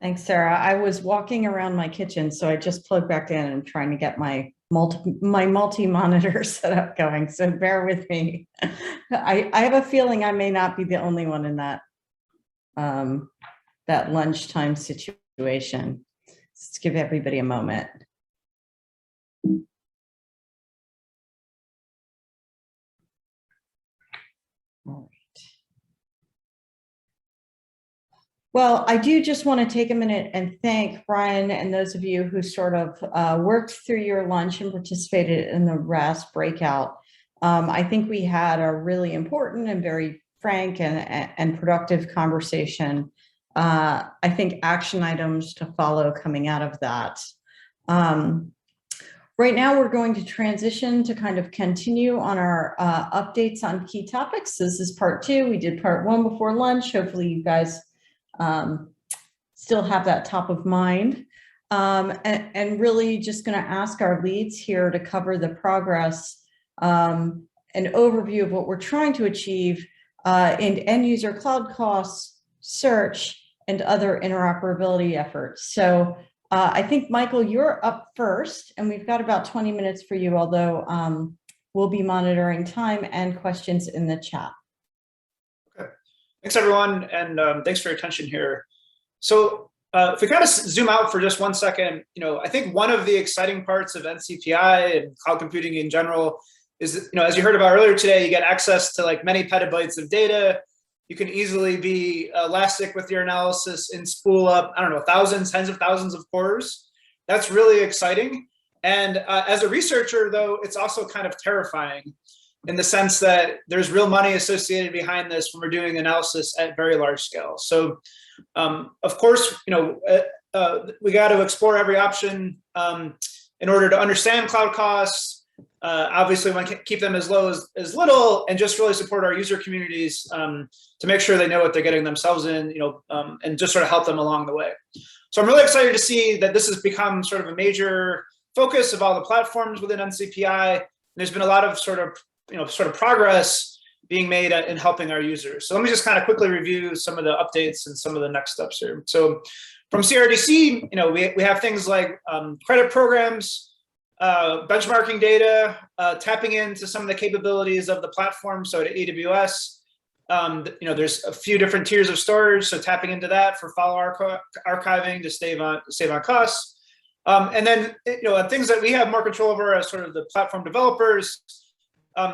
Thanks, Sarah. I was walking around my kitchen, so I just plugged back in and I'm trying to get my multi-monitor setup going. So bear with me. I have a feeling I may not be the only one in that that lunchtime situation. Let's give everybody a moment. All right. Well, I do just want to take a minute and thank Brian and those of you who sort of worked through your lunch and participated in the RAS breakout. I think we had a really important and very frank and productive conversation. I think action items to follow coming out of that. Right now, we're going to transition to kind of continue on our updates on key topics. This is part 2. We did part 1 before lunch. Hopefully you guys still have that top of mind, and really just going to ask our leads here to cover the progress, an overview of what we're trying to achieve in end user cloud costs, search, and other interoperability efforts. So I think, Michael, you're up first, and we've got about 20 minutes for you, although we'll be monitoring time and questions in the chat. Thanks, everyone, and thanks for your attention here. So if we kind of zoom out for just 1 second, I think one of the exciting parts of NCPI and cloud computing in general is, as you heard about earlier today, you get access to like many petabytes of data. You can easily be elastic with your analysis and spool up, I don't know, thousands, tens of thousands of cores. That's really exciting. And as a researcher, though, it's also kind of terrifying, in the sense that there's real money associated behind this when we're doing analysis at very large scale. So, of course, we got to explore every option in order to understand cloud costs. Obviously, we want to keep them as low as little, and just really support our user communities to make sure they know what they're getting themselves in, and just sort of help them along the way. So I'm really excited to see that this has become sort of a major focus of all the platforms within NCPI. There's been a lot of sort of progress being made in helping our users. So let me just kind of quickly review some of the updates and some of the next steps here. So from CRDC, we have things like credit programs, benchmarking data, tapping into some of the capabilities of the platform. So at AWS, there's a few different tiers of storage, so tapping into that for follow archiving to save on costs. And then, things that we have more control over as sort of the platform developers.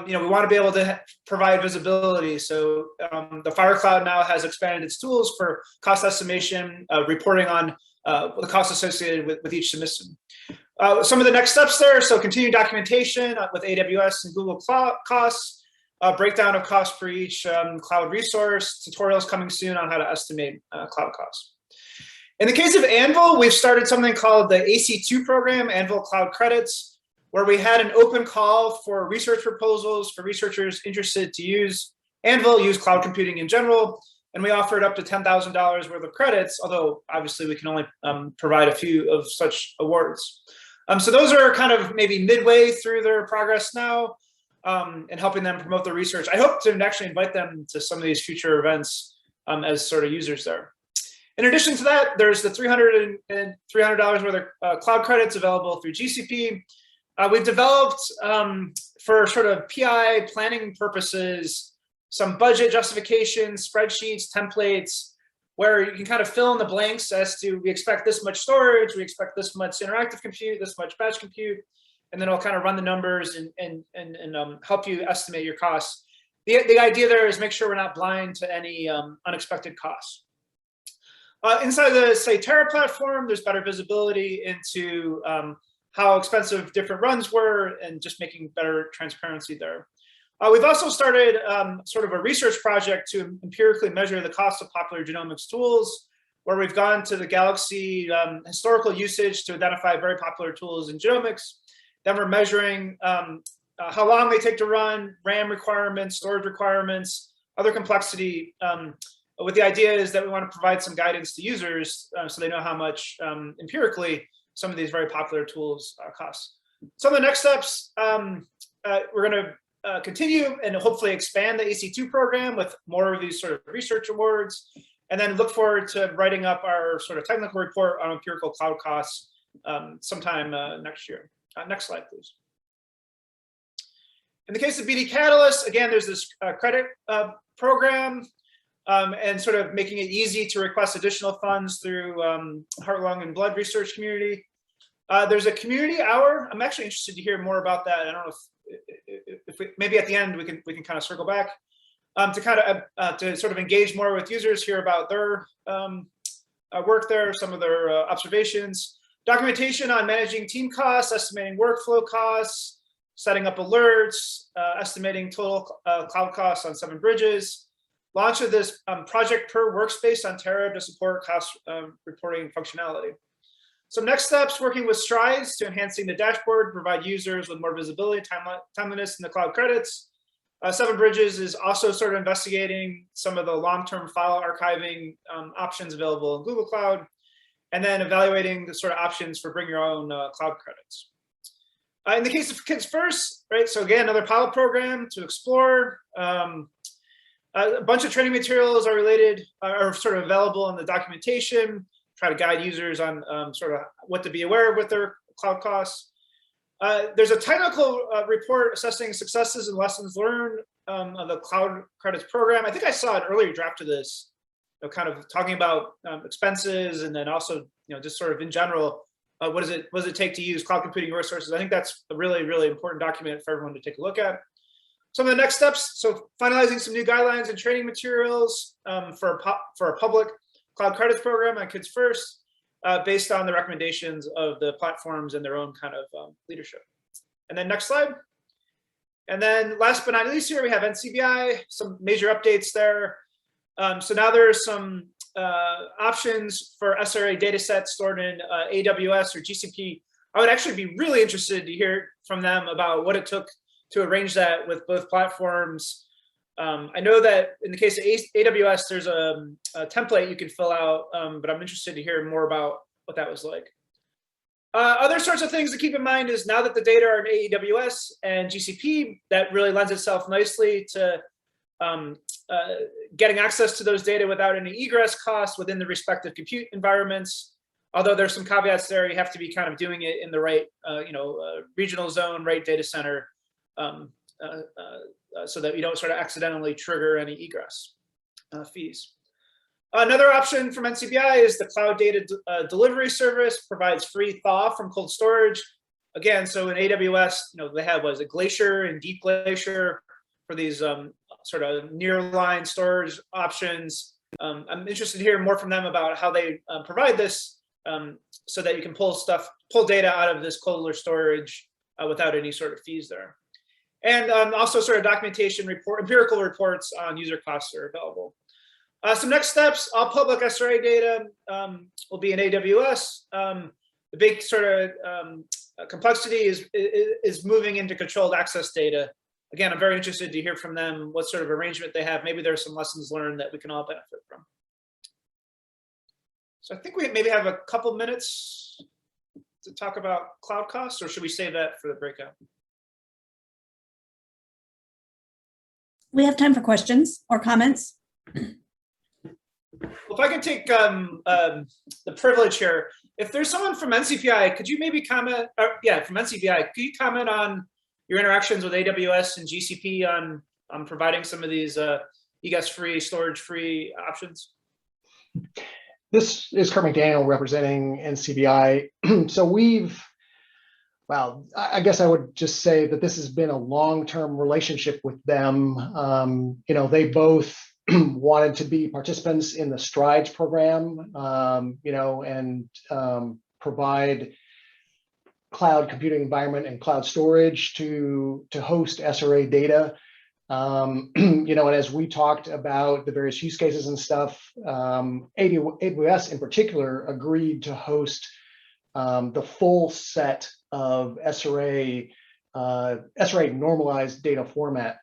We want to be able to provide visibility. So the FireCloud now has expanded its tools for cost estimation, reporting on the costs associated with each submission. Some of the next steps there, so continued documentation with AWS and Google Cloud costs, breakdown of costs for each cloud resource, tutorials coming soon on how to estimate cloud costs. In the case of Anvil, we've started something called the AC2 program, Anvil Cloud Credits, where we had an open call for research proposals for researchers interested to use Anvil, use cloud computing in general, and we offered up to $10,000 worth of credits, although obviously we can only provide a few of such awards. So those are kind of maybe midway through their progress now, and helping them promote their research. I hope to actually invite them to some of these future events as sort of users there. In addition to that, there's the $300 worth of cloud credits available through GCP. We've developed, for sort of PI planning purposes, some budget justification, spreadsheets, templates, where you can kind of fill in the blanks as to, we expect this much storage, we expect this much interactive compute, this much batch compute, and then it'll kind of run the numbers and help you estimate your costs. The idea there is make sure we're not blind to any unexpected costs. Inside the, say, Terra platform, there's better visibility into how expensive different runs were and just making better transparency there. We've also started sort of a research project to empirically measure the cost of popular genomics tools, where we've gone to the Galaxy historical usage to identify very popular tools in genomics. Then we're measuring how long they take to run, RAM requirements, storage requirements, other complexity. With the idea is that we want to provide some guidance to users so they know how much empirically some of these very popular tools cost. Some of the next steps, we're going to continue and hopefully expand the AC2 program with more of these sort of research awards. and then look forward to writing up our sort of technical report on empirical cloud costs sometime next year. Next slide, please. In the case of BD Catalyst, again, there's this credit program and sort of making it easy to request additional funds through heart, lung, and blood research community. There's a community hour. I'm actually interested to hear more about that. I don't know if we, maybe at the end we can kind of circle back to kind of to sort of engage more with users, hear about their work there, some of their observations, documentation on managing team costs, estimating workflow costs, setting up alerts, estimating total cloud costs on 7 bridges, launch of this project per workspace on Terra to support cost reporting functionality. Some next steps, working with strides to enhancing the dashboard, provide users with more visibility, timeliness in the cloud credits. 7 Bridges is also sort of investigating some of the long-term file archiving options available in Google Cloud, and then evaluating the sort of options for bring your own cloud credits. In the case of Kids First, right? So again, another pilot program to explore. A bunch of training materials are sort of available in the documentation, try to guide users on sort of what to be aware of with their cloud costs. There's a technical report assessing successes and lessons learned of the cloud credits program. I think I saw an earlier draft of this, kind of talking about expenses, and then also just sort of in general, what does it take to use cloud computing resources? I think that's a really, really important document for everyone to take a look at. Some of the next steps, so finalizing some new guidelines and training materials for a public cloud credits program on Kids First, based on the recommendations of the platforms and their own kind of leadership. And then next slide. And then last but not least here, we have NCPI, some major updates there. So now there's some options for SRA data sets stored in AWS or GCP. I would actually be really interested to hear from them about what it took to arrange that with both platforms. I know that in the case of AWS, there's a template you can fill out, but I'm interested to hear more about what that was like. Other sorts of things to keep in mind is now that the data are in AWS and GCP, that really lends itself nicely to getting access to those data without any egress costs within the respective compute environments. Although there's some caveats there, you have to be kind of doing it in the right, regional zone, right data center, so that you don't sort of accidentally trigger any egress fees. Another option from NCPI is the Cloud Data Delivery Service, provides free thaw from cold storage. Again, so in AWS, they have a Glacier and Deep Glacier for these sort of near-line storage options. I'm interested to hear more from them about how they provide this so that you can pull data out of this colder storage without any sort of fees there. And also sort of documentation empirical reports on user costs are available. Some next steps, all public SRA data will be in AWS. The big sort of complexity is moving into controlled access data. Again, I'm very interested to hear from them what sort of arrangement they have. Maybe there's some lessons learned that we can all benefit from. So I think we maybe have a couple minutes to talk about cloud costs, or should we save that for the breakout? We have time for questions or comments. Well, if I can take the privilege here, if there's someone from NCPI, could you maybe comment, from NCPI, could you comment on your interactions with AWS and GCP on providing some of these egress-free, storage-free options? This is Kurt McDaniel representing NCPI. So I guess I would just say that this has been a long-term relationship with them. They both wanted to be participants in the Strides program, and provide cloud computing environment and cloud storage to host SRA data. And as we talked about the various use cases and stuff, AWS in particular agreed to host the full set of SRA normalized data format.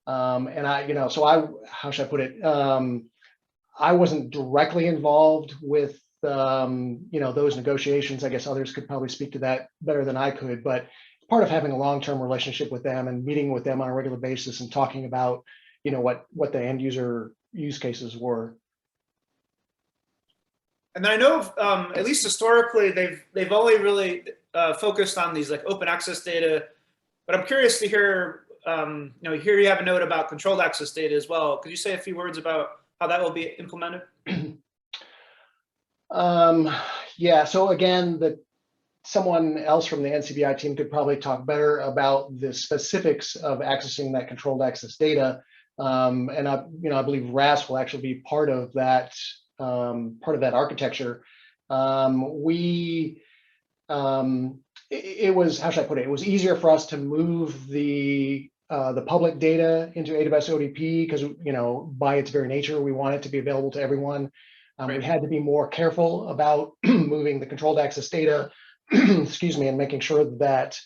And how should I put it? I wasn't directly involved with, those negotiations. I guess others could probably speak to that better than I could, but part of having a long-term relationship with them and meeting with them on a regular basis and talking about, what the end user use cases were. And then I know, at least historically, they've only really focused on these like open access data. But I'm curious to hear, here you have a note about controlled access data as well. Could you say a few words about how that will be implemented? Yeah, so again, someone else from the NCPI team could probably talk better about the specifics of accessing that controlled access data. And I believe RAS will actually be part of that architecture. It was, how should I put it? It was easier for us to move the public data into AWS ODP because, by its very nature, we want it to be available to everyone. Right. We had to be more careful about moving the controlled access data, excuse me, and making sure that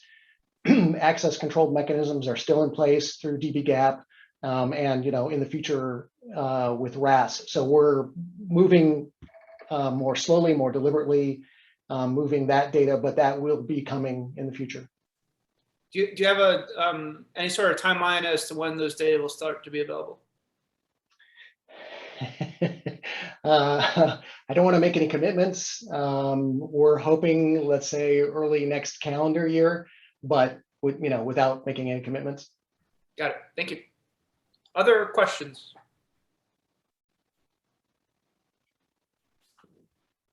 access controlled mechanisms are still in place through dbGaP, and in the future with RAS. So we're moving more slowly, more deliberately, moving that data, but that will be coming in the future. Do you have any sort of timeline as to when those data will start to be available? I don't want to make any commitments. We're hoping, let's say, early next calendar year, but without making any commitments. Got it. Thank you. Other questions?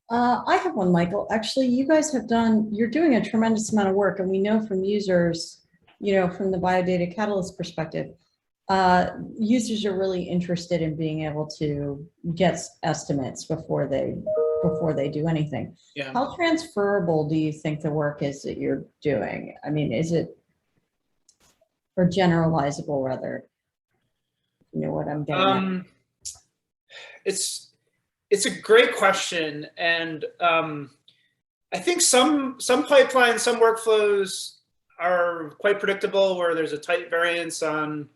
I have one, Michael. Actually, you guys you're doing a tremendous amount of work, and we know from users, from the Biodata Catalyst perspective, users are really interested in being able to get estimates before they do anything. Yeah. How transferable do you think the work is that you're doing? I mean, is it, or generalizable rather? You know what I'm getting at? It's a great question, and I think some pipelines, some workflows are quite predictable, where there's a tight variance on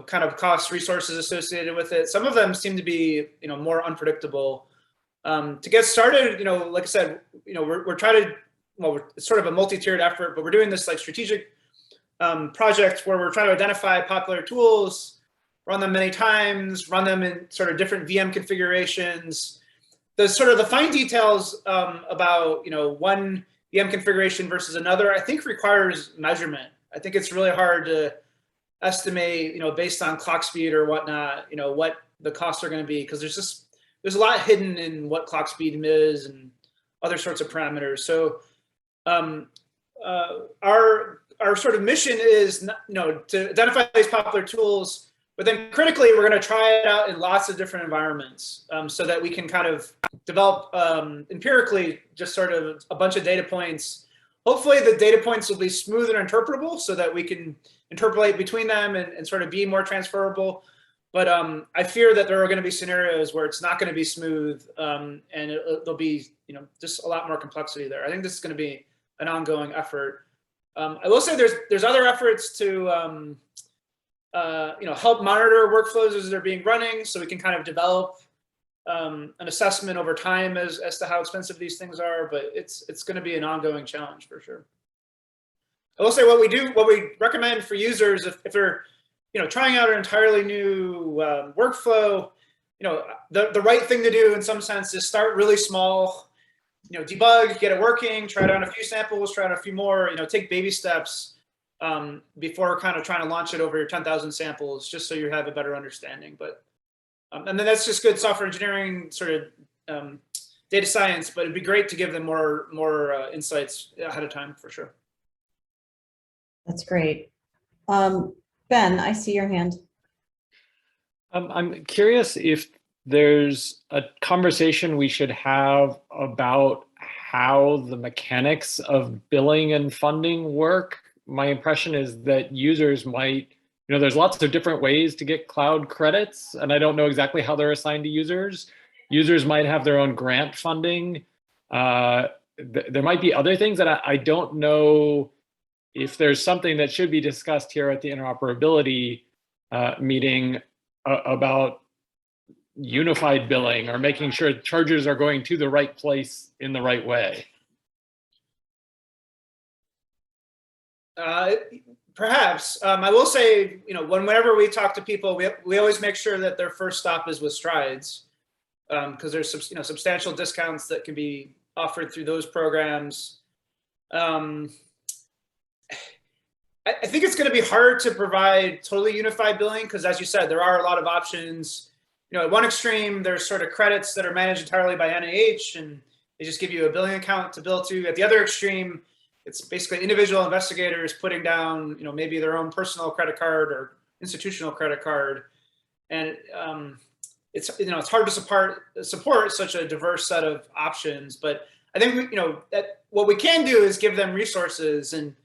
kind of cost, resources associated with it. Some of them seem to be more unpredictable. To get started, like I said, we're trying to, it's sort of a multi-tiered effort, but we're doing this like strategic project where we're trying to identify popular tools, run them many times, run them in sort of different VM configurations. The fine details about one VM configuration versus another, I think requires measurement. I think it's really hard to estimate, based on clock speed or whatnot, what the costs are going to be, because there's a lot hidden in what clock speed is and other sorts of parameters. So our sort of mission is to identify these popular tools. But then critically, we're going to try it out in lots of different environments so that we can kind of develop empirically just sort of a bunch of data points. Hopefully, the data points will be smooth and interpretable so that we can interpolate between them and sort of be more transferable. But I fear that there are going to be scenarios where it's not going to be smooth and there'll be just a lot more complexity there. I think this is going to be an ongoing effort. I will say there's other efforts to help monitor workflows as they're being running, so we can kind of develop an assessment over time as to how expensive these things are. But it's going to be an ongoing challenge for sure. I will say what we recommend for users if they're trying out an entirely new workflow, the right thing to do in some sense is start really small. Debug, get it working, try it on a few samples, try out a few more. Take baby steps before kind of trying to launch it over your 10,000 samples, just so you have a better understanding. But and then that's just good software engineering, sort of data science. But it'd be great to give them more insights ahead of time for sure. That's great. Ben, I see your hand. I'm curious if there's a conversation we should have about how the mechanics of billing and funding work. My impression is that users might, there's lots of different ways to get cloud credits, and I don't know exactly how they're assigned to users. Users might have their own grant funding. There might be other things that I don't know if there's something that should be discussed here at the interoperability meeting about unified billing or making sure charges are going to the right place in the right way. Perhaps. I will say, whenever we talk to people, we always make sure that their first stop is with Strides. because there's substantial discounts that can be offered through those programs. I think it's going to be hard to provide totally unified billing because, as you said, there are a lot of options. At one extreme, there's sort of credits that are managed entirely by NIH, and they just give you a billing account to bill to. At the other extreme, it's basically individual investigators putting down, maybe their own personal credit card or institutional credit card, and it's hard to support such a diverse set of options. But I think that what we can do is give them resources and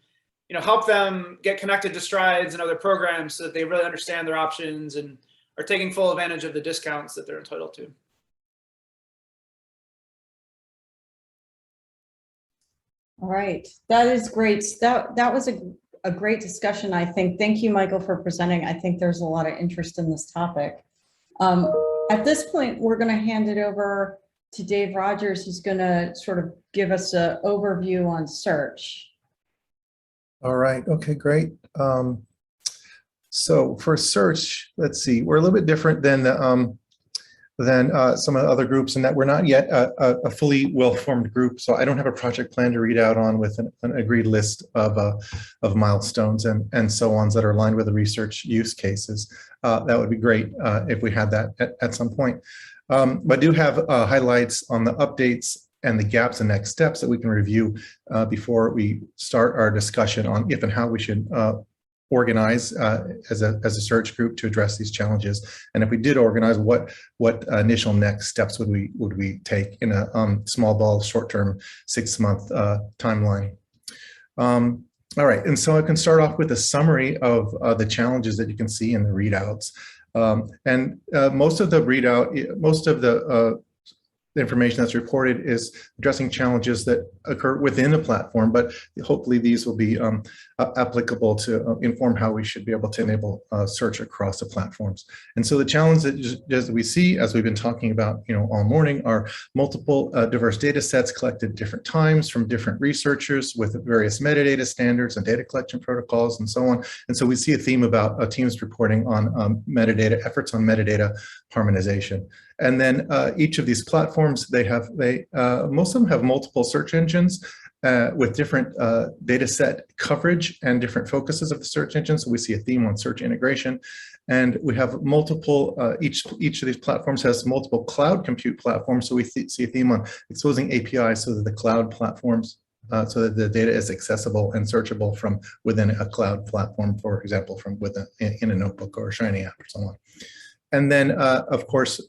help them get connected to Strides and other programs so that they really understand their options and are taking full advantage of the discounts that they're entitled to. All right, that is great. That was a great discussion, I think. Thank you, Michael, for presenting. I think there's a lot of interest in this topic. At this point, we're going to hand it over to Dave Rogers, who's going to sort of give us an overview on search. All right. Okay, great. So for search, let's see, we're a little bit different than some of the other groups in that we're not yet a fully well-formed group. So I don't have a project plan to read out on with an agreed list of milestones and so on that are aligned with the research use cases. That would be great if we had that at some point. But I do have highlights on the updates and the gaps and next steps that we can review before we start our discussion on if and how we should organize as a search group to address these challenges. And if we did organize, what initial next steps would we take in a small ball, short-term, 6-month timeline. All right, and so I can start off with a summary of the challenges that you can see in the readouts. Most of the information that's reported is addressing challenges that occur within the platform, but hopefully these will be applicable to inform how we should be able to enable search across the platforms. And so the challenge that we see, as we've been talking about all morning, are multiple diverse data sets collected at different times from different researchers with various metadata standards and data collection protocols and so on. And so we see a theme about teams reporting on efforts on metadata harmonization. And then each of these platforms, most of them have multiple search engines with different data set coverage and different focuses of the search engine. So we see a theme on search integration. And we have multiple, each of these platforms has multiple cloud compute platforms. So we see a theme on exposing APIs so that the cloud platforms, so that the data is accessible and searchable from within a cloud platform, for example, from in a notebook or a Shiny app or so on. And then, of course,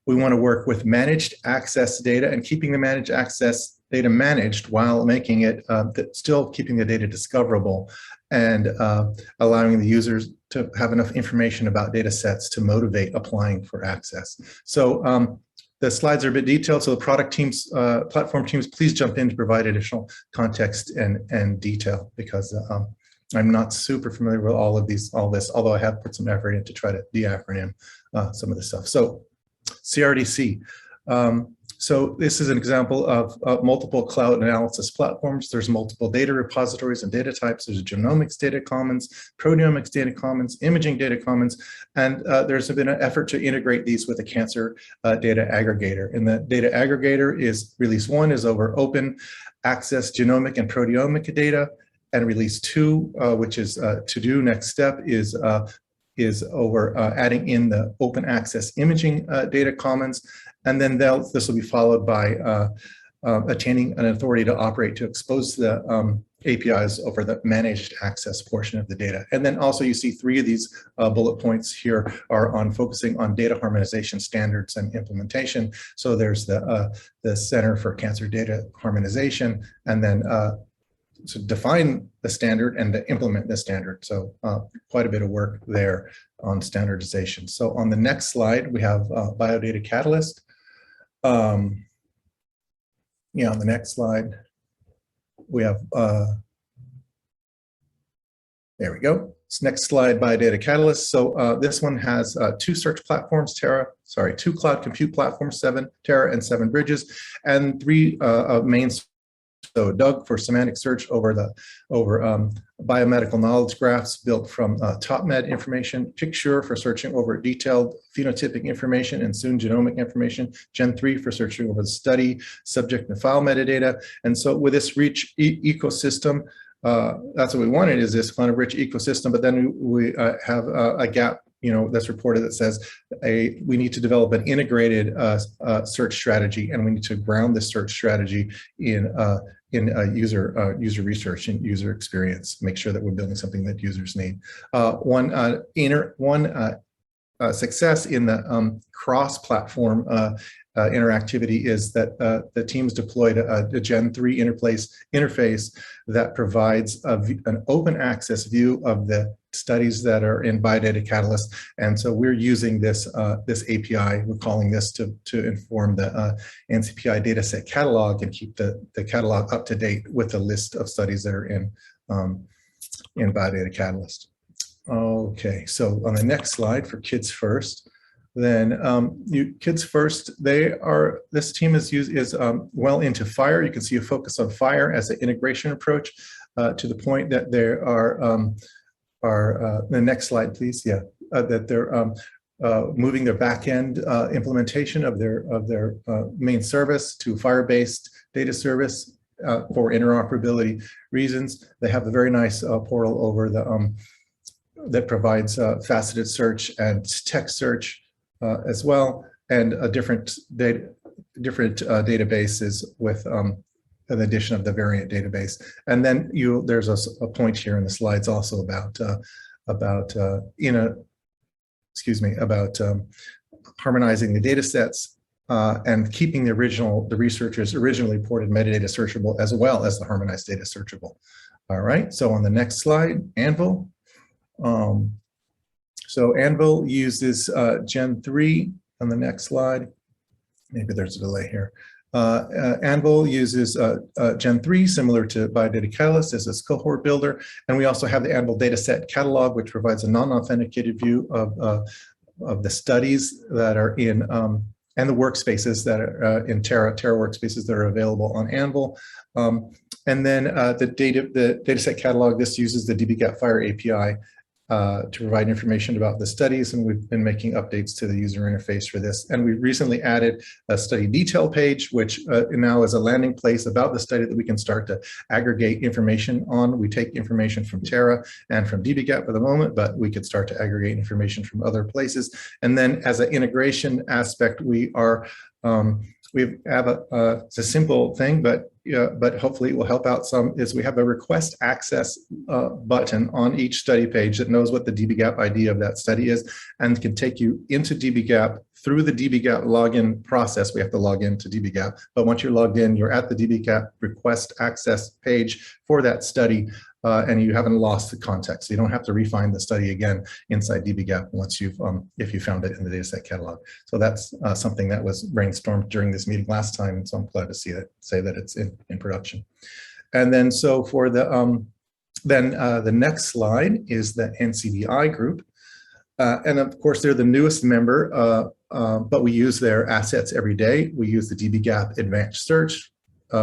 we want to work with managed access data and keeping the managed access data managed while making it, still keeping the data discoverable and allowing the users to have enough information about data sets to motivate applying for access. So the slides are a bit detailed, so the product teams, platform teams, please jump in to provide additional context and detail because I'm not super familiar with all this, although I have put some effort in to try to de-acronym some of the stuff. So CRDC. So this is an example of multiple cloud analysis platforms. There's multiple data repositories and data types. There's genomics data commons, proteomics data commons, imaging data commons, and there's been an effort to integrate these with a cancer data aggregator. And the data aggregator is, release 1 is over open access genomic and proteomic data, and release 2, which is to do next step, is over adding in the open access imaging data commons. And then this will be followed by attaining an authority to operate to expose the APIs over the managed access portion of the data. And then also you see 3 of these bullet points here are on focusing on data harmonization standards and implementation. So there's the Center for Cancer Data Harmonization, and then to define the standard and to implement the standard. So quite a bit of work there on standardization. So on the next slide, we have Biodata Catalyst. Yeah, on the next slide, we have, there we go. This next slide, Biodata Catalyst. So this one has 2 search platforms, 2 cloud compute platforms, 7 Terra and 7 Bridges, and 3 main So Doug for semantic search over biomedical knowledge graphs built from TopMed information, Picture for searching over detailed phenotypic information and soon genomic information, Gen3 for searching over the study, subject and file metadata. And so with this rich ecosystem, that's what we wanted, is this kind of rich ecosystem, but then we have a gap, that's reported that says we need to develop an integrated search strategy, and we need to ground this search strategy in user research and user experience. Make sure that we're building something that users need. One success in the cross-platform interactivity is that the teams deployed a Gen3 interface that provides an open access view of the studies that are in Biodata Catalyst. And so we're using this API, we're calling this to inform the NCPI dataset catalog and keep the catalog up to date with the list of studies that are in Biodata Catalyst. Okay, so on the next slide for Kids First, then Kids First, this team is well into FHIR. You can see a focus on FHIR as an integration approach to the point that there are the next slide, please. Yeah, that they're moving their back-end implementation of their main service to FHIR-based data service for interoperability reasons. They have a very nice portal over that provides faceted search and text search as well, and a different databases with an addition of the variant database. And then there's a point here in the slides also about harmonizing the data sets and keeping the researchers originally reported metadata searchable as well as the harmonized data searchable. All right, so on the next slide, Anvil. So Anvil uses Gen3 on the next slide. Maybe there's a delay here. Anvil uses Gen3, similar to Biodata Catalyst, as a cohort builder. And we also have the Anvil dataset catalog, which provides a non-authenticated view of the studies that are in, and the workspaces that are in Terra workspaces that are available on Anvil. And then the dataset catalog, this uses the dbGaP FHIR API to provide information about the studies, and we've been making updates to the user interface for this. And we recently added a study detail page, which now is a landing place about the study that we can start to aggregate information on. We take information from Terra and from dbGaP for the moment, but we could start to aggregate information from other places. And then as an integration aspect, we have it's a simple thing, but hopefully it will help out some, is we have a request access button on each study page that knows what the dbGaP ID of that study is and can take you into dbGaP through the dbGaP login process. We have to log into dbGaP, but once you're logged in, you're at the dbGaP request access page for that study, and you haven't lost the context. So you don't have to refine the study again inside dbGaP once if you found it in the dataset catalog. So that's something that was brainstormed during this meeting last time, and so I'm glad to say that it's in production. And then so for the next slide is the NCPI group. And of course, they're the newest member, but we use their assets every day. We use the dbGaP advanced search.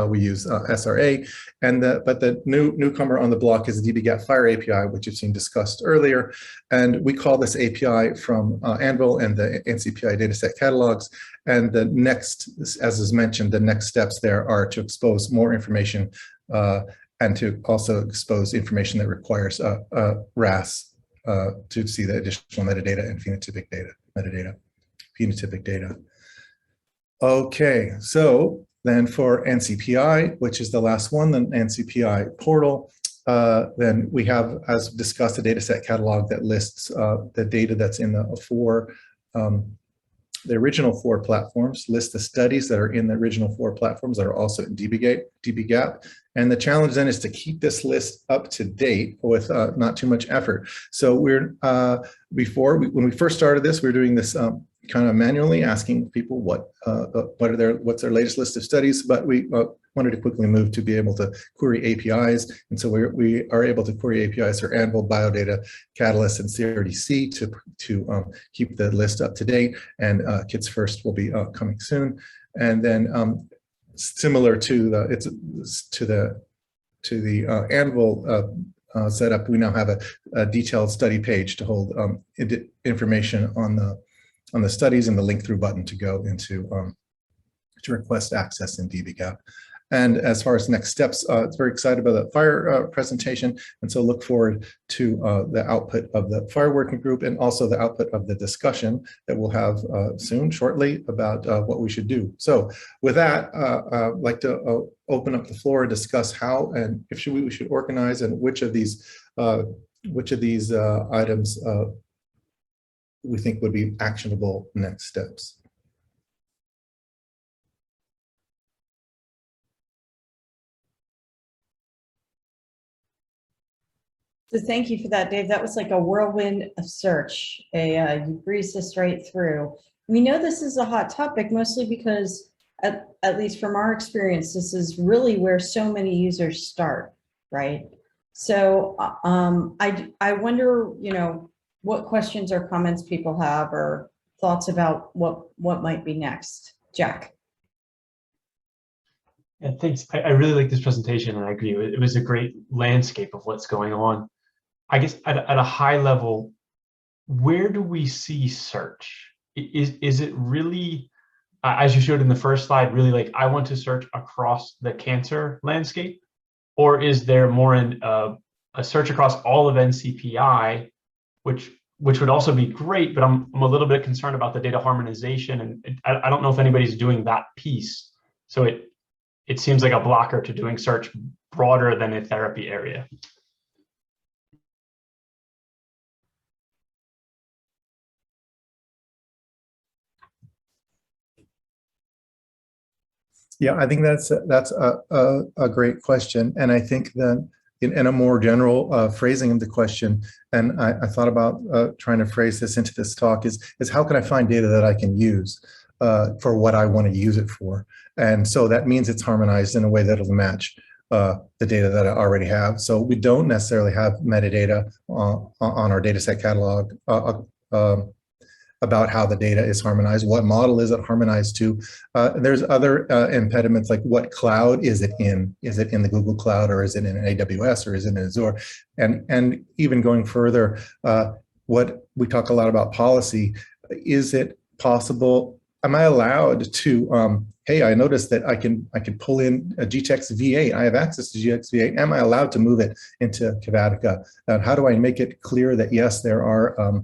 We use SRA, but the newcomer on the block is the dbGaP FHIR API, which you've seen discussed earlier. And we call this API from Anvil and the NCPI dataset catalogs. And the next, as is mentioned, the next steps there are to expose more information and to also expose information that requires RAS to see the additional metadata and phenotypic data. Okay, so then for NCPI, which is the last one, the NCPI portal, then we have, as discussed, a dataset catalog that lists the data that's in the original 4 platforms, lists the studies that are in the original 4 platforms that are also in dbGaP. And the challenge then is to keep this list up to date with not too much effort. So when we first started this, we were doing this kind of manually, asking people what's their latest list of studies, but we wanted to quickly move to be able to query APIs. And so we are able to query APIs for Anvil, Biodata, Catalyst, and CRDC to keep the list up to date. And Kids First will be coming soon. And then similar to the Anvil setup, we now have a detailed study page to hold information on the studies and the link through button to go into to request access in dbGaP. And as far as next steps, it's very excited about the fire presentation, and so look forward to the output of the fire working group and also the output of the discussion that we'll have soon, shortly, about what we should do. So with that, I'd like to open up the floor and discuss how and if we should organize and which of these items we think would be actionable next steps. So thank you for that, Dave. That was like a whirlwind of search. You breezed us right through. We know this is a hot topic, mostly because, at least from our experience, this is really where so many users start, right? So I wonder, what questions or comments people have or thoughts about what might be next. Jack. Yeah, thanks. I really like this presentation, and I agree. It was a great landscape of what's going on. I guess at a high level, where do we see search? Is it really, as you showed in the first slide, really like I want to search across the cancer landscape? Or is there more a search across all of NCPI, which would also be great, but I'm a little bit concerned about the data harmonization, and I don't know if anybody's doing that piece. So it seems like a blocker to doing search broader than a therapy area. Yeah, I think that's a great question, and I think that in a more general phrasing of the question, and I thought about trying to phrase this into this talk is how can I find data that I can use for what I want to use it for, and so that means it's harmonized in a way that'll match the data that I already have. So we don't necessarily have metadata on our dataset catalog about how the data is harmonized, what model is it harmonized to. There's other impediments, like what cloud is it in? Is it in the Google Cloud, or is it in AWS, or is it in Azure? And even going further, what we talk a lot about policy, is it possible, am I allowed to, hey, I noticed that I can pull in a GTEx V8, I have access to GTEx V8, am I allowed to move it into Kavatica? How do I make it clear that yes, there are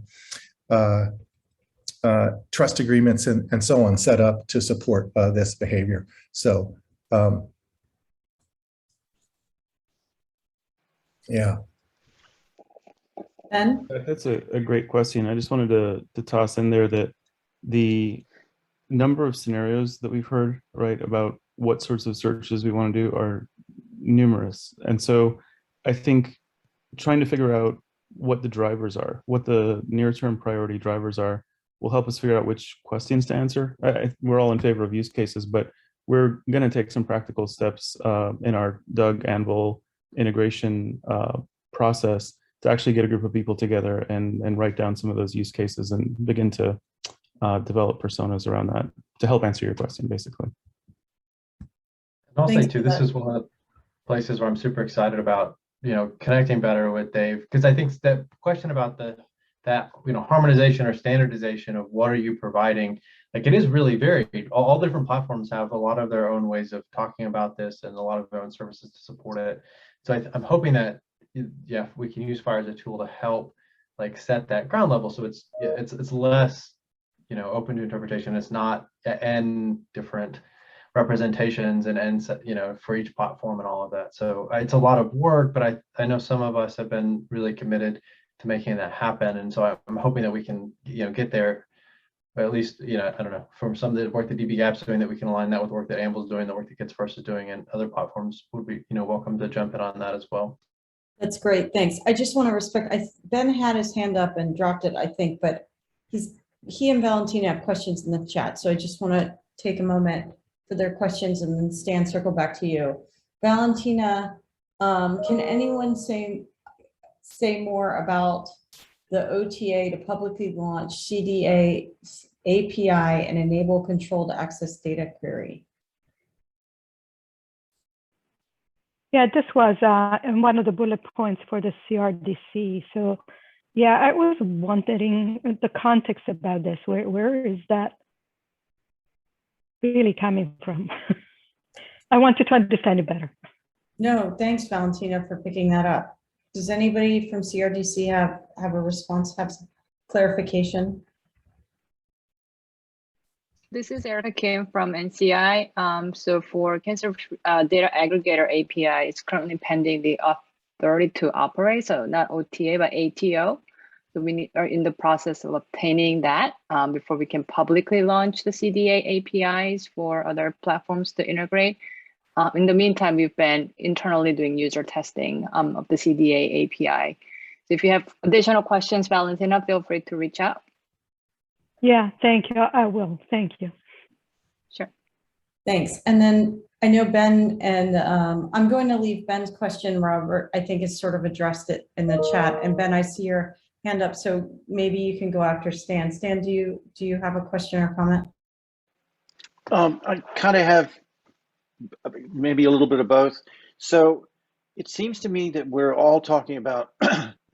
trust agreements and so on set up to support this behavior? So, yeah. Ben? That's a great question. I just wanted to toss in there that the number of scenarios that we've heard, right, about what sorts of searches we want to do are numerous. And so I think trying to figure out what the drivers are, what the near-term priority drivers are, will help us figure out which questions to answer. We're all in favor of use cases, but we're going to take some practical steps in our Doug Anvil integration process to actually get a group of people together and write down some of those use cases and begin to develop personas around that to help answer your question, basically. And I'll Thanks say too, for this that. is one of the places where I'm super excited about, connecting better with Dave, because I think that question about that harmonization or standardization of what are you providing, like it is really varied. All different platforms have a lot of their own ways of talking about this and a lot of their own services to support it. So I'm hoping that, yeah, we can use FHIR as a tool to help like set that ground level, so it's less open to interpretation. It's not n different representations and for each platform and all of that. So it's a lot of work, but I know some of us have been really committed to making that happen, and so I'm hoping that we can get there, or at least I don't know, from some of the work that DBGap's doing, that we can align that with work that Anvil's doing, the work that Kids First is doing, and other platforms would be welcome to jump in on that as well. That's great, thanks. I just want to respect, Ben had his hand up and dropped it, I think, but he and Valentina have questions in the chat, so I just want to take a moment for their questions and then Stan, circle back to you. Valentina, can anyone say more about the OTA to publicly launch CDA API and enable controlled access data query? Yeah, this was in one of the bullet points for the CRDC. So yeah, I was wondering the context about this. Where is that really coming from? I wanted to understand it better. No, thanks, Valentina, for picking that up. Does anybody from CRDC have a response, have some clarification? This is Erica Kim from NCI. So for cancer data aggregator API, it's currently pending the authority to operate, so not OTA, but ATO. So we are in the process of obtaining that before we can publicly launch the CDA APIs for other platforms to integrate. In the meantime, we've been internally doing user testing of the CDA API. So if you have additional questions, Valentina, feel free to reach out. Yeah, thank you. I will. Thank you. Sure. Thanks. And then I know Ben, and I'm going to leave Ben's question, Robert, I think it's sort of addressed it in the chat. And Ben, I see your hand up, so maybe you can go after Stan. Stan, do you have a question or comment? I kind of have maybe a little bit of both. So it seems to me that we're all talking about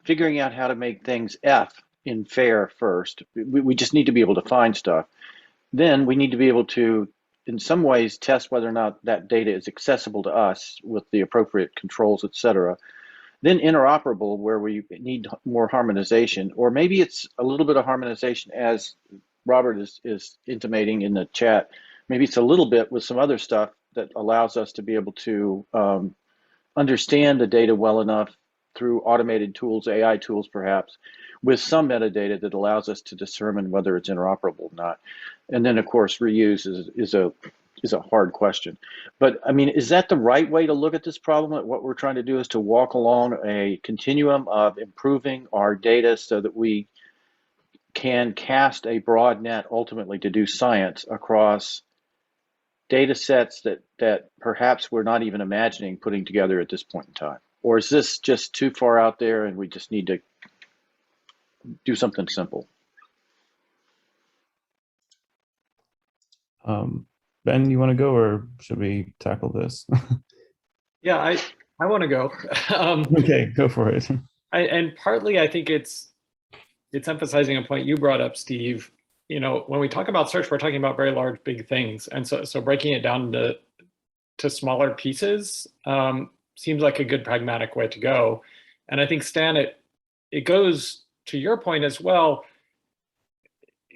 figuring out how to make things F in FAIR first. We just need to be able to find stuff. Then we need to be able to, in some ways, test whether or not that data is accessible to us with the appropriate controls, et cetera. Then interoperable, where we need more harmonization, or maybe it's a little bit of harmonization, as Robert is intimating in the chat. Maybe it's a little bit with some other stuff that allows us to be able to understand the data well enough through automated tools, AI tools perhaps, with some metadata that allows us to determine whether it's interoperable or not. And then of course, reuse is a hard question. But I mean, is that the right way to look at this problem? What we're trying to do is to walk along a continuum of improving our data so that we can cast a broad net ultimately to do science across data sets that perhaps we're not even imagining putting together at this point in time? Or is this just too far out there and we just need to do something simple? Ben, you want to go, or should we tackle this? Yeah, I want to go. Okay, go for it. And partly I think it's emphasizing a point you brought up, Steve. You know, when we talk about search, we're talking about very large, big things. And so breaking it down to smaller pieces seems like a good pragmatic way to go. And I think, Stan, it goes to your point as well,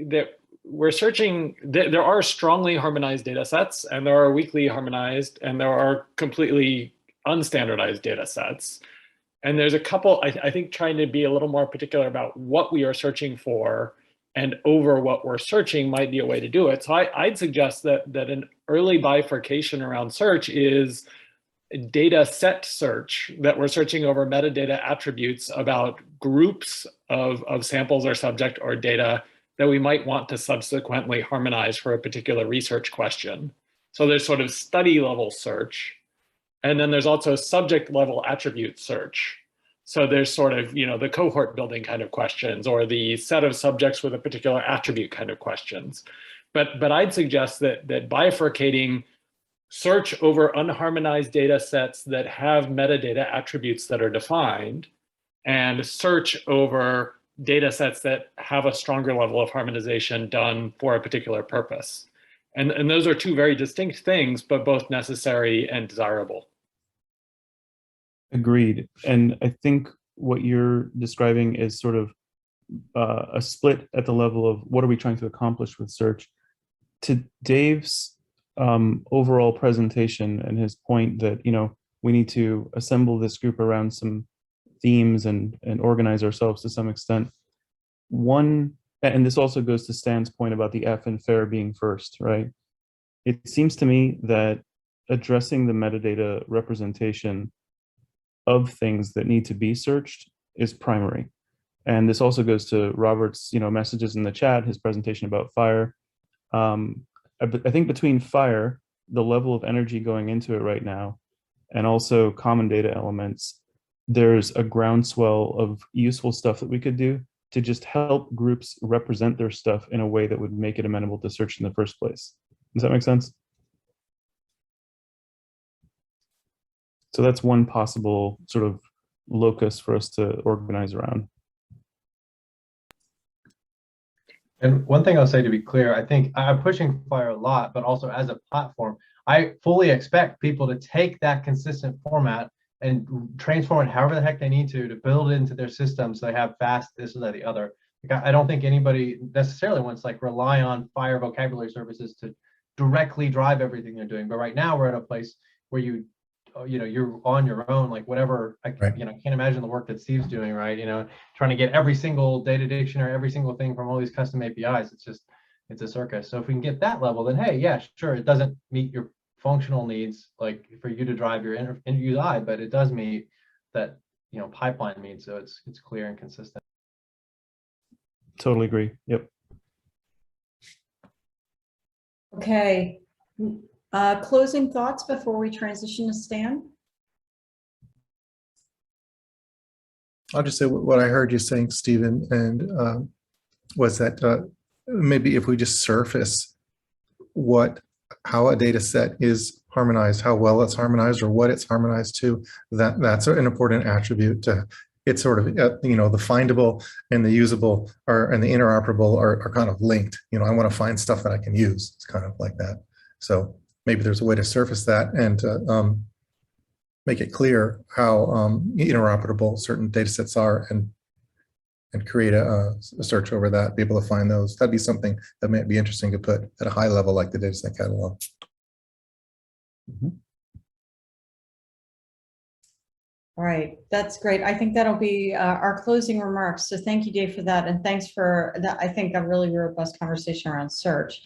that we're searching, there are strongly harmonized data sets, and there are weakly harmonized, and there are completely unstandardized data sets. And there's a couple, I think, trying to be a little more particular about what we are searching for and over what we're searching might be a way to do it. So I'd suggest that an early bifurcation around search is data set search, that we're searching over metadata attributes about groups of samples or subject or data that we might want to subsequently harmonize for a particular research question. So there's sort of study level search. And then there's also subject level attribute search. So there's sort of, you know, the cohort building kind of questions, or the set of subjects with a particular attribute kind of questions. But I'd suggest that bifurcating search over unharmonized data sets that have metadata attributes that are defined, and search over data sets that have a stronger level of harmonization done for a particular purpose. And those are two very distinct things, but both necessary and desirable. Agreed. And I think what you're describing is sort of a split at the level of what are we trying to accomplish with search. To Dave's overall presentation and his point that, you know, we need to assemble this group around some themes and organize ourselves to some extent. One, and this also goes to Stan's point about the F and FAIR being first, right? It seems to me that addressing the metadata representation of things that need to be searched is primary. And this also goes to Robert's, you know, messages in the chat, his presentation about FIRE. I think between FIRE, the level of energy going into it right now, and also common data elements, there's a groundswell of useful stuff that we could do to just help groups represent their stuff in a way that would make it amenable to search in the first place. Does that make sense? So that's one possible sort of locus for us to organize around. And one thing I'll say to be clear, I think I'm pushing FHIR a lot, but also as a platform, I fully expect people to take that consistent format and transform it however the heck they need to build it into their system so they have fast this or that, the other. Like, I don't think anybody necessarily wants like rely on FHIR vocabulary services to directly drive everything they're doing. But right now we're at a place where you're on your own, like whatever, Right. can't imagine the work that Steve's doing, right? Trying to get every single data dictionary, every single thing from all these custom APIs. It's a circus. So if we can get that level, then hey, yeah, sure. It doesn't meet your functional needs, like for you to drive your UI, but it does meet that, pipeline needs. So it's clear and consistent. Totally agree. Yep. Okay. Closing thoughts before we transition to Stan? I'll just say what I heard you saying, Stephen, and was that maybe if we just surface how a data set is harmonized, how well it's harmonized, or what it's harmonized to, that's an important attribute to it's sort of, the findable and the usable and the interoperable are kind of linked. I want to find stuff that I can use. It's kind of like that. So maybe there's a way to surface that and make it clear how interoperable certain data sets are and create a search over that, be able to find those. That'd be something that might be interesting to put at a high level, like the dataset catalog. Mm-hmm. All right, that's great. I think that'll be our closing remarks. So thank you, Dave, for that. And thanks for that. I think a really robust conversation around search.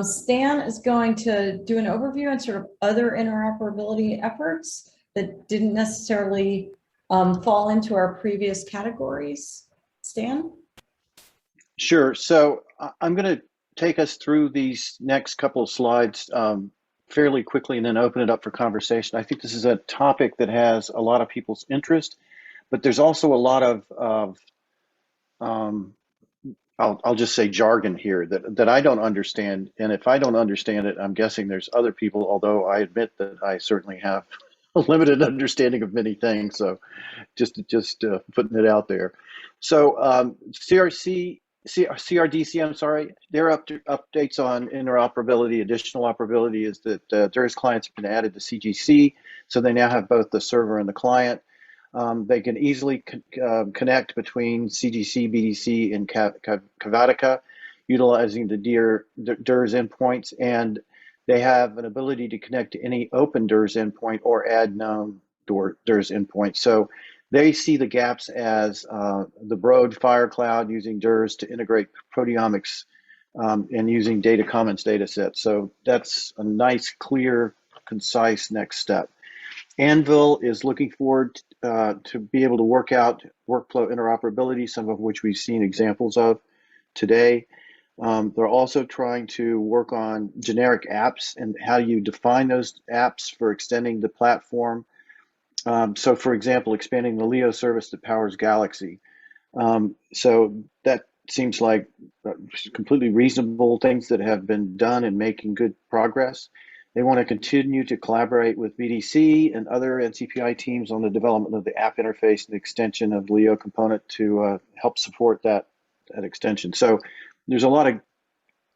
Stan is going to do an overview and sort of other interoperability efforts that didn't necessarily fall into our previous categories. Stan? Sure. So I'm going to take us through these next couple of slides fairly quickly and then open it up for conversation. I think this is a topic that has a lot of people's interest, but there's also a lot of I'll just say jargon here that I don't understand. And if I don't understand it, I'm guessing there's other people, although I admit that I certainly have a limited understanding of many things. So just putting it out there. So CRDC, I'm sorry, their updates on interoperability, additional operability is that DIRS clients have been added to CGC. So they now have both the server and the client. They can easily connect between CGC, BDC, and Kavatica, utilizing the DIRS endpoints, and they have an ability to connect to any open DIRS endpoint or add known DIRS endpoint. So they see the gaps as the Broad FHIR Cloud using DIRS to integrate proteomics and using data commons data sets. So that's a nice, clear, concise next step. Anvil is looking forward to be able to work out workflow interoperability, some of which we've seen examples of today. They're also trying to work on generic apps and how you define those apps for extending the platform. So for example, expanding the Leo service that powers Galaxy. So that seems like completely reasonable things that have been done and making good progress. They want to continue to collaborate with BDC and other NCPI teams on the development of the app interface and extension of Leo component to help support that extension. So there's a lot of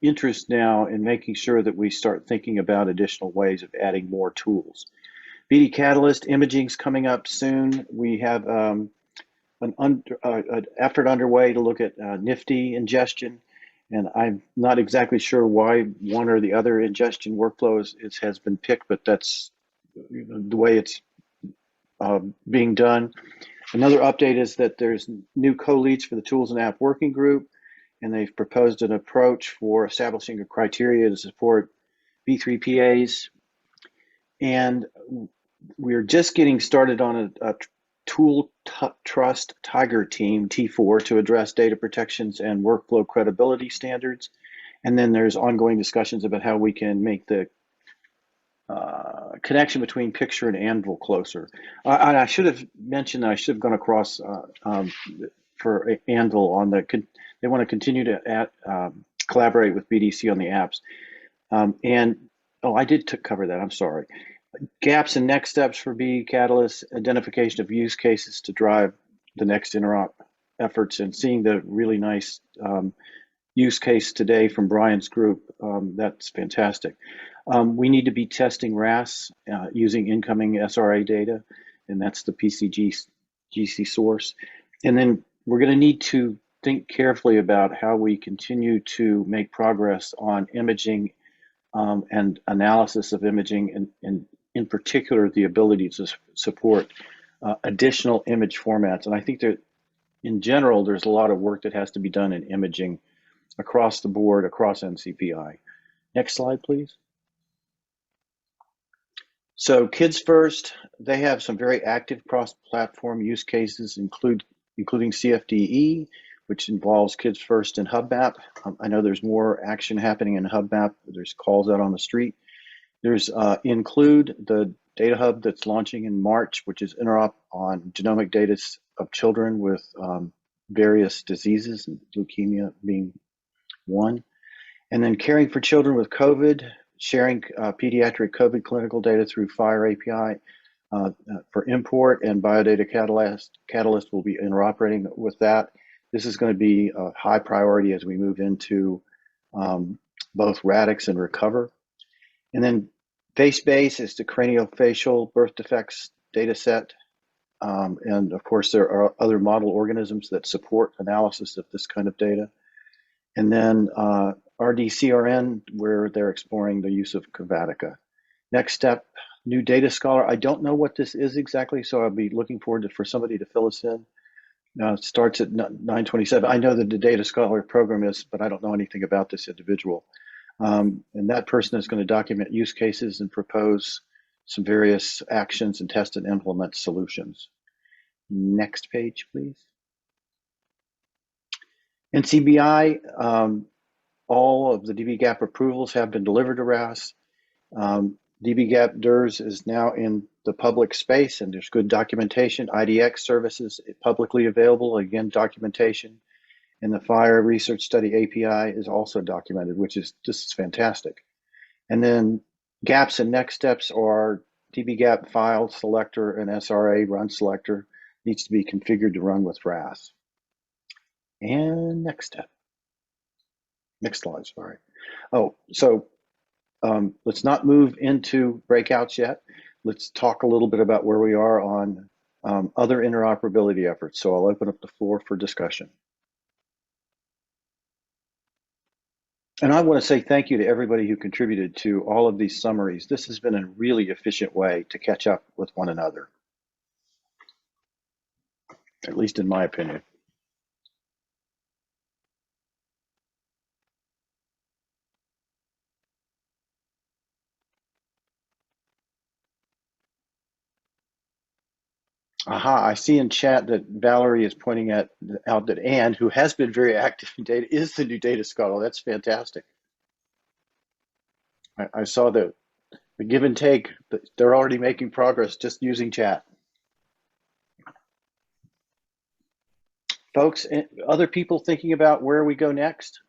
interest now in making sure that we start thinking about additional ways of adding more tools. BD Catalyst imaging's coming up soon. We have an effort underway to look at Nifty ingestion. And I'm not exactly sure why one or the other ingestion workflow has been picked, but that's the way it's being done. Another update is that there's new co-leads for the Tools and App Working Group, and they've proposed an approach for establishing a criteria to support B3PAs. And we're just getting started on a Tool Trust Tiger Team, T4, to address data protections and workflow credibility standards. And then there's ongoing discussions about how we can make the connection between Picture and Anvil closer. And I should have mentioned, I should have gone across for Anvil on they want to continue to collaborate with BDC on the apps. I did cover that, I'm sorry. Gaps and next steps for B Catalyst, identification of use cases to drive the next interop efforts, and seeing the really nice use case today from Brian's group. That's fantastic. We need to be testing RAS using incoming SRA data, and that's the PCGC source. And then we're going to need to think carefully about how we continue to make progress on imaging and analysis of imaging, and in particular, the ability to support additional image formats. And I think that in general, there's a lot of work that has to be done in imaging across the board, across NCPI. Next slide, please. So Kids First, they have some very active cross-platform use cases, including CFDE, which involves Kids First and HubMap. I know there's more action happening in HubMap. There's calls out on the street. There's Include, the data hub that's launching in March, which is interop on genomic data of children with various diseases, and leukemia being one. And then Caring for Children with COVID, sharing pediatric COVID clinical data through FHIR API for import, and Biodata Catalyst will be interoperating with that. This is going to be a high priority as we move into both RADix and Recover. And then FaceBase is the craniofacial birth defects data set. And of course, there are other model organisms that support analysis of this kind of data. And then RDCRN, where they're exploring the use of Cavatica. Next step, new data scholar. I don't know what this is exactly, so I'll be looking forward for somebody to fill us in. It starts at 9:27. I know that the data scholar program is, but I don't know anything about this individual. And that person is going to document use cases and propose some various actions and test and implement solutions. Next page, please. NCBI, all of the dbGaP approvals have been delivered to RAS. dbGaP DERS is now in the public space, and there's good documentation. IDX services publicly available, again, documentation. And the FHIR Research Study API is also documented, which is just fantastic. And then gaps and next steps are dbGaP file selector and SRA run selector needs to be configured to run with RAS. And next step. Next slide, sorry. Oh, so let's not move into breakouts yet. Let's talk a little bit about where we are on other interoperability efforts. So I'll open up the floor for discussion. And I want to say thank you to everybody who contributed to all of these summaries. This has been a really efficient way to catch up with one another, at least in my opinion. Aha, I see in chat that Valerie is pointing out that Anne, who has been very active in data, is the new data scholar. That's fantastic. I saw the give and take. They're already making progress just using chat. Folks, other people thinking about where we go next?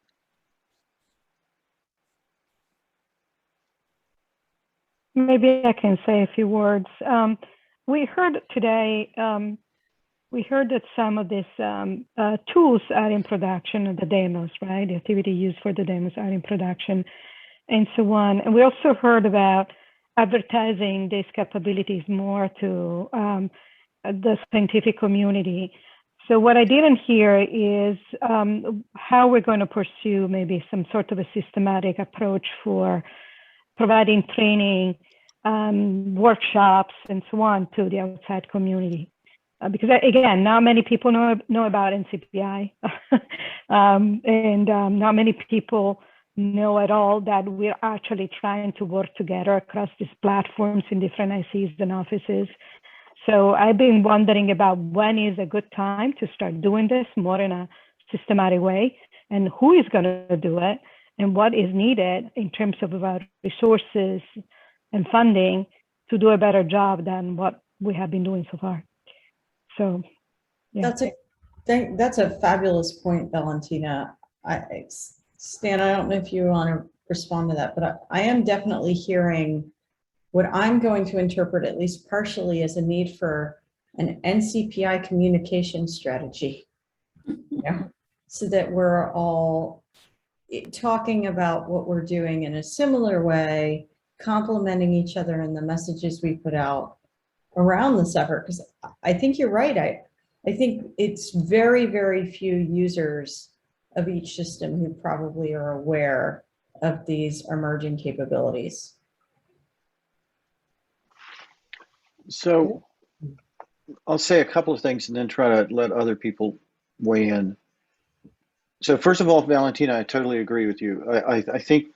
Maybe I can say a few words. We heard today, we heard that some of these tools are in production, the demos, right? The activity used for the demos are in production and so on. And we also heard about advertising these capabilities more to the scientific community. So what I didn't hear is how we're going to pursue maybe some sort of a systematic approach for providing training, workshops, and so on to the outside community. Because again, not many people know about NCPI, and not many people know at all that we're actually trying to work together across these platforms in different ICs and offices. So I've been wondering about when is a good time to start doing this more in a systematic way, and who is going to do it, and what is needed in terms of our resources and funding to do a better job than what we have been doing so far. So, yeah. That's a fabulous point, Valentina. Stan, I don't know if you want to respond to that, but I am definitely hearing what I'm going to interpret, at least partially, as a need for an NCPI communication strategy. So that we're all talking about what we're doing in a similar way, complementing each other in the messages we put out around this effort. Because I think you're right. I think it's very, very few users of each system who probably are aware of these emerging capabilities. So I'll say a couple of things and then try to let other people weigh in. So first of all, Valentina, I totally agree with you. I think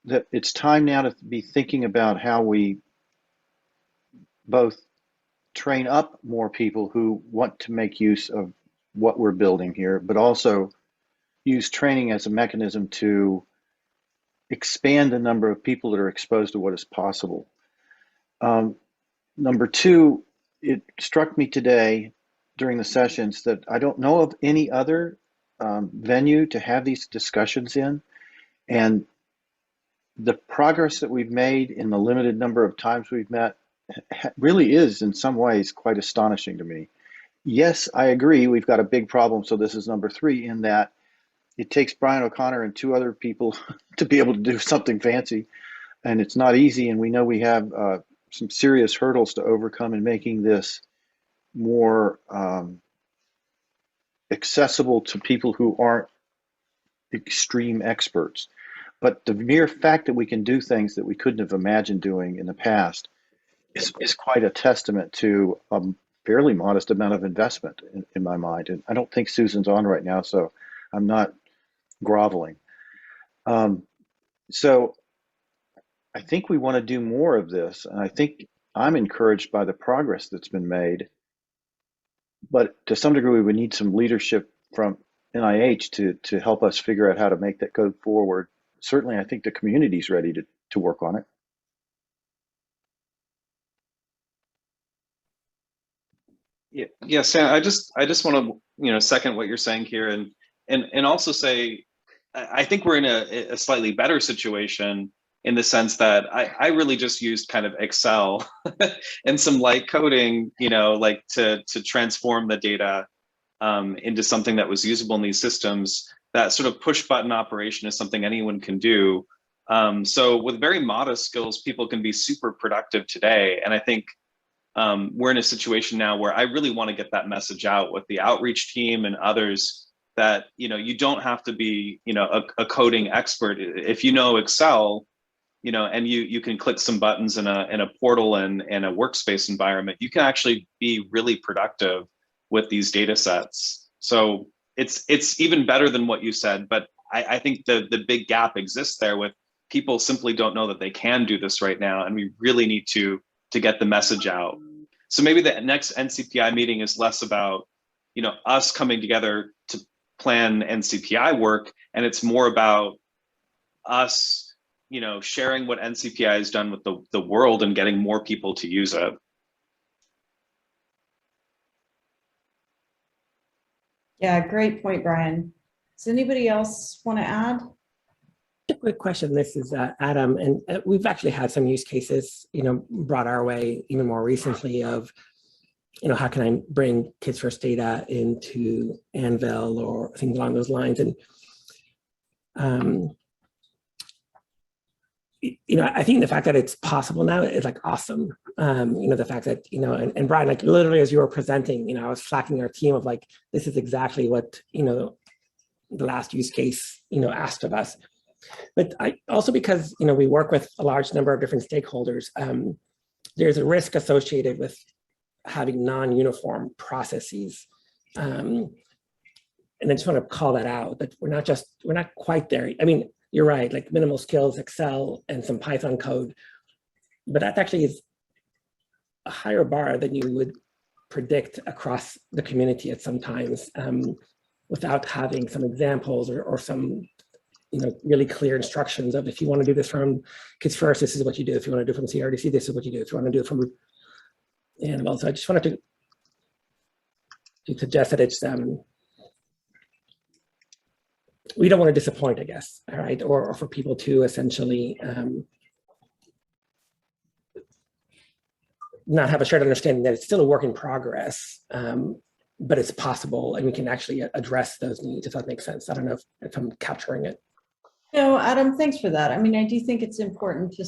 that it's time now to be thinking about how we both train up more people who want to make use of what we're building here, but also use training as a mechanism to expand the number of people that are exposed to what is possible. Number two, it struck me today during the sessions that I don't know of any other venue to have these discussions in, and the progress that we've made in the limited number of times we've met really is in some ways quite astonishing to me. Yes, I agree we've got a big problem, so this is number three, in that it takes Brian O'Connor and two other people to be able to do something fancy, and it's not easy, and we know we have some serious hurdles to overcome in making this more accessible to people who aren't extreme experts. But the mere fact that we can do things that we couldn't have imagined doing in the past is quite a testament to a fairly modest amount of investment in my mind. And I don't think Susan's on right now, so I'm not groveling. So I think we want to do more of this, and I think I'm encouraged by the progress that's been made. But to some degree, we would need some leadership from NIH to help us figure out how to make that go forward. Certainly, I think the community's ready to work on it. Yeah, Sam, I just want to second what you're saying here, and also say I think we're in a slightly better situation in the sense that I really just used kind of Excel and some light coding, like to transform the data into something that was usable in these systems. That sort of push button operation is something anyone can do. So with very modest skills, people can be super productive today. And I think we're in a situation now where I really want to get that message out with the outreach team and others that, you don't have to be, a coding expert. If you know Excel, and you can click some buttons in a portal and a workspace environment, you can actually be really productive with these data sets. So it's even better than what you said, but I think the big gap exists there with people simply don't know that they can do this right now, and we really need to get the message out. So maybe the next NCPI meeting is less about, us coming together to plan NCPI work, and it's more about us, sharing what NCPI has done with the world and getting more people to use it. Yeah, great point, Brian. Does anybody else want to add? A quick question. This is Adam, and we've actually had some use cases, brought our way even more recently of, how can I bring Kids First data into Anvil or things along those lines. And, I think the fact that it's possible now is like awesome. The fact that, and Brian, like literally as you were presenting, I was slacking our team of like, this is exactly what, the last use case, asked of us. But also because, we work with a large number of different stakeholders, there's a risk associated with having non-uniform processes. And I just want to call that out, that we're not quite there. I mean, you're right, like minimal skills, Excel and some Python code, but that actually is a higher bar than you would predict across the community at some times, without having some examples or some really clear instructions of, if you want to do this from Kids First, this is what you do. If you want to do it from CRDC, this is what you do. If you want to do it from Anvil. So I just wanted to suggest that it's, we don't want to disappoint, I guess, all right? Or for people to essentially not have a shared understanding that it's still a work in progress, but it's possible, and we can actually address those needs, if that makes sense. I don't know if I'm capturing it. No, Adam, thanks for that. I mean, I do think it's important to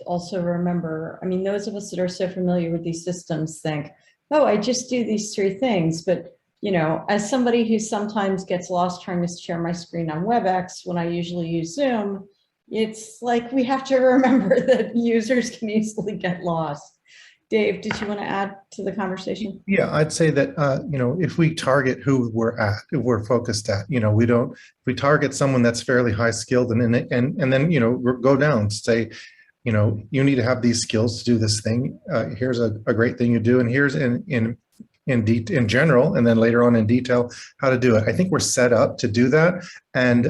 also remember, I mean, those of us that are so familiar with these systems think, oh, I just do these three things. But, you know, as somebody who sometimes gets lost trying to share my screen on WebEx when I usually use Zoom, it's like we have to remember that users can easily get lost. Dave, did you want to add to the conversation? Yeah, I'd say that, you know, if we target who we're at, if we're focused at, you know, if we target someone that's fairly high skilled and then, you know, go down, say, you know, you need to have these skills to do this thing. Here's a great thing you do. And here's in general, and then later on in detail, how to do it. I think we're set up to do that. And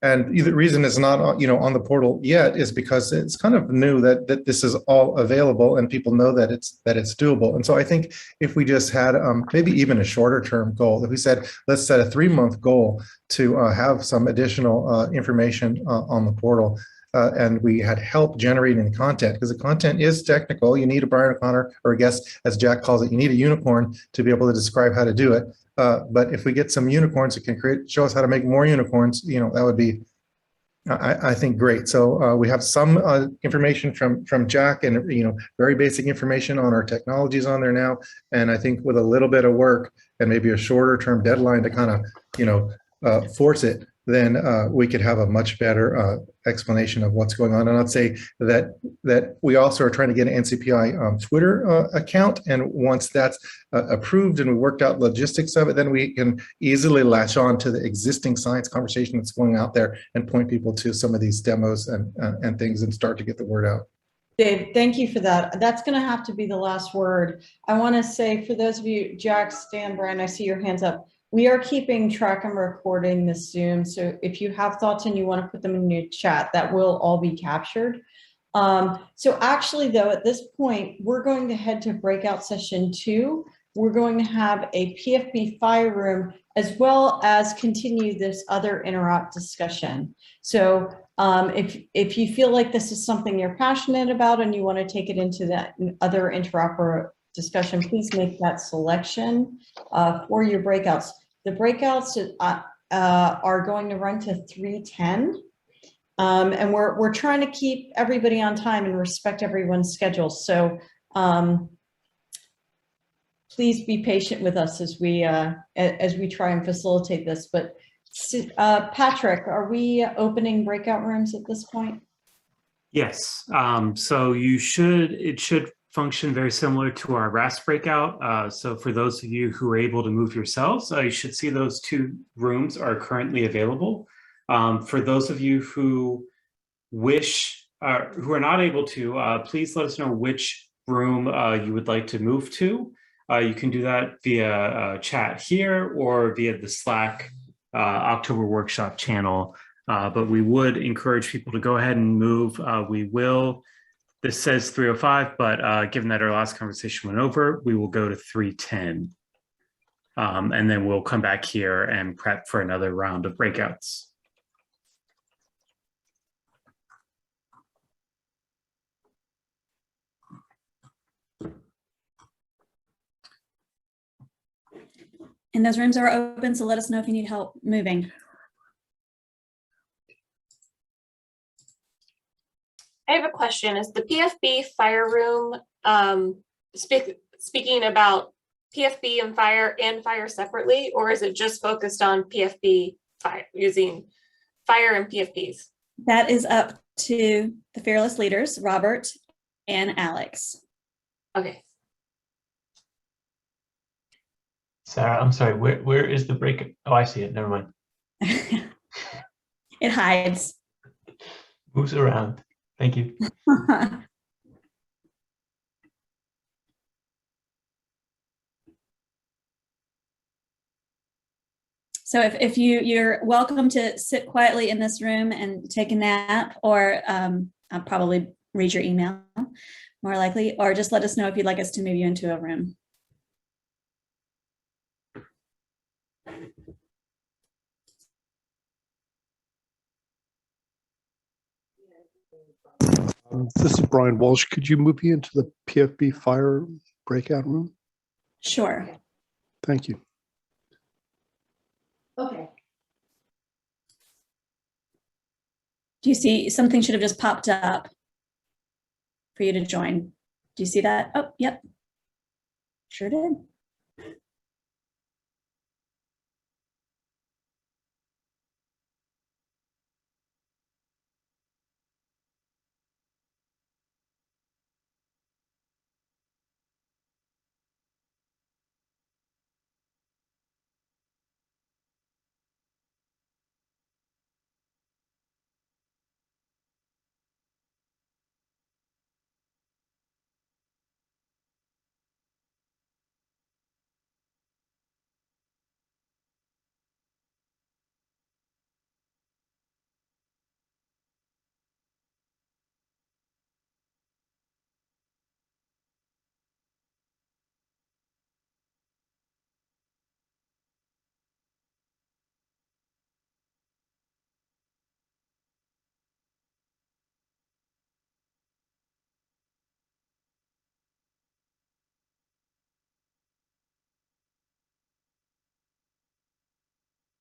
the reason it's not, you know, on the portal yet is because it's kind of new that this is all available and people know that it's doable. And so I think if we just had maybe even a shorter term goal, if we said, let's set a 3-month goal to have some additional information on the portal, and we had help generating the content, because the content is technical. You need a Brian O'Connor, or I guess as Jack calls it, you need a unicorn to be able to describe how to do it. But if we get some unicorns that can show us how to make more unicorns, you know, that would be, I think, great. So we have some information from Jack, and, you know, very basic information on our technologies on there now. And I think with a little bit of work and maybe a shorter term deadline to kind of, you know, force it, then we could have a much better explanation of what's going on. And I'd say that we also are trying to get an NCPI Twitter account. And once that's approved and we worked out logistics of it, then we can easily latch on to the existing science conversation that's going out there and point people to some of these demos and things and start to get the word out. Dave, thank you for that. That's going to have to be the last word. I want to say, for those of you, Jack, Stan, Brian, I see your hands up. We are keeping track and recording this Zoom. So if you have thoughts and you want to put them in your chat, that will all be captured. So actually, though, at this point, we're going to head to breakout session 2. We're going to have a PFB fire room, as well as continue this other interop discussion. So if you feel like this is something you're passionate about and you want to take it into that other interoperability discussion, please make that selection for your breakouts. The breakouts are going to run to 3:10, and we're trying to keep everybody on time and respect everyone's schedule. So please be patient with us as we try and facilitate this. But Patrick, are we opening breakout rooms at this point? Yes. So it should function very similar to our RAS breakout. So for those of you who are able to move yourselves, you should see those 2 rooms are currently available. For those of you who who are not able to, please let us know which room you would like to move to. You can do that via chat here or via the Slack October workshop channel. But we would encourage people to go ahead and move. This says 3:05, but given that our last conversation went over, we will go to 3:10. And then we'll come back here and prep for another round of breakouts. And those rooms are open, so let us know if you need help moving. I have a question. Is the PFB fire room speaking about PFB and fire separately, or is it just focused on PFB fire, using fire and PFBs? That is up to the fearless leaders, Robert and Alex. Okay. Sarah, I'm sorry, where is the break? Oh, I see it. Never mind. It hides. Moves around. Thank you. So if you're welcome to sit quietly in this room and take a nap, or I'll probably read your email more likely, or just let us know if you'd like us to move you into a room. This is Brian Walsh. Could you move me into the PFB fire breakout room? Sure. Thank you. Okay. Do you see something should have just popped up for you to join? Do you see that? Oh, yep. Sure did.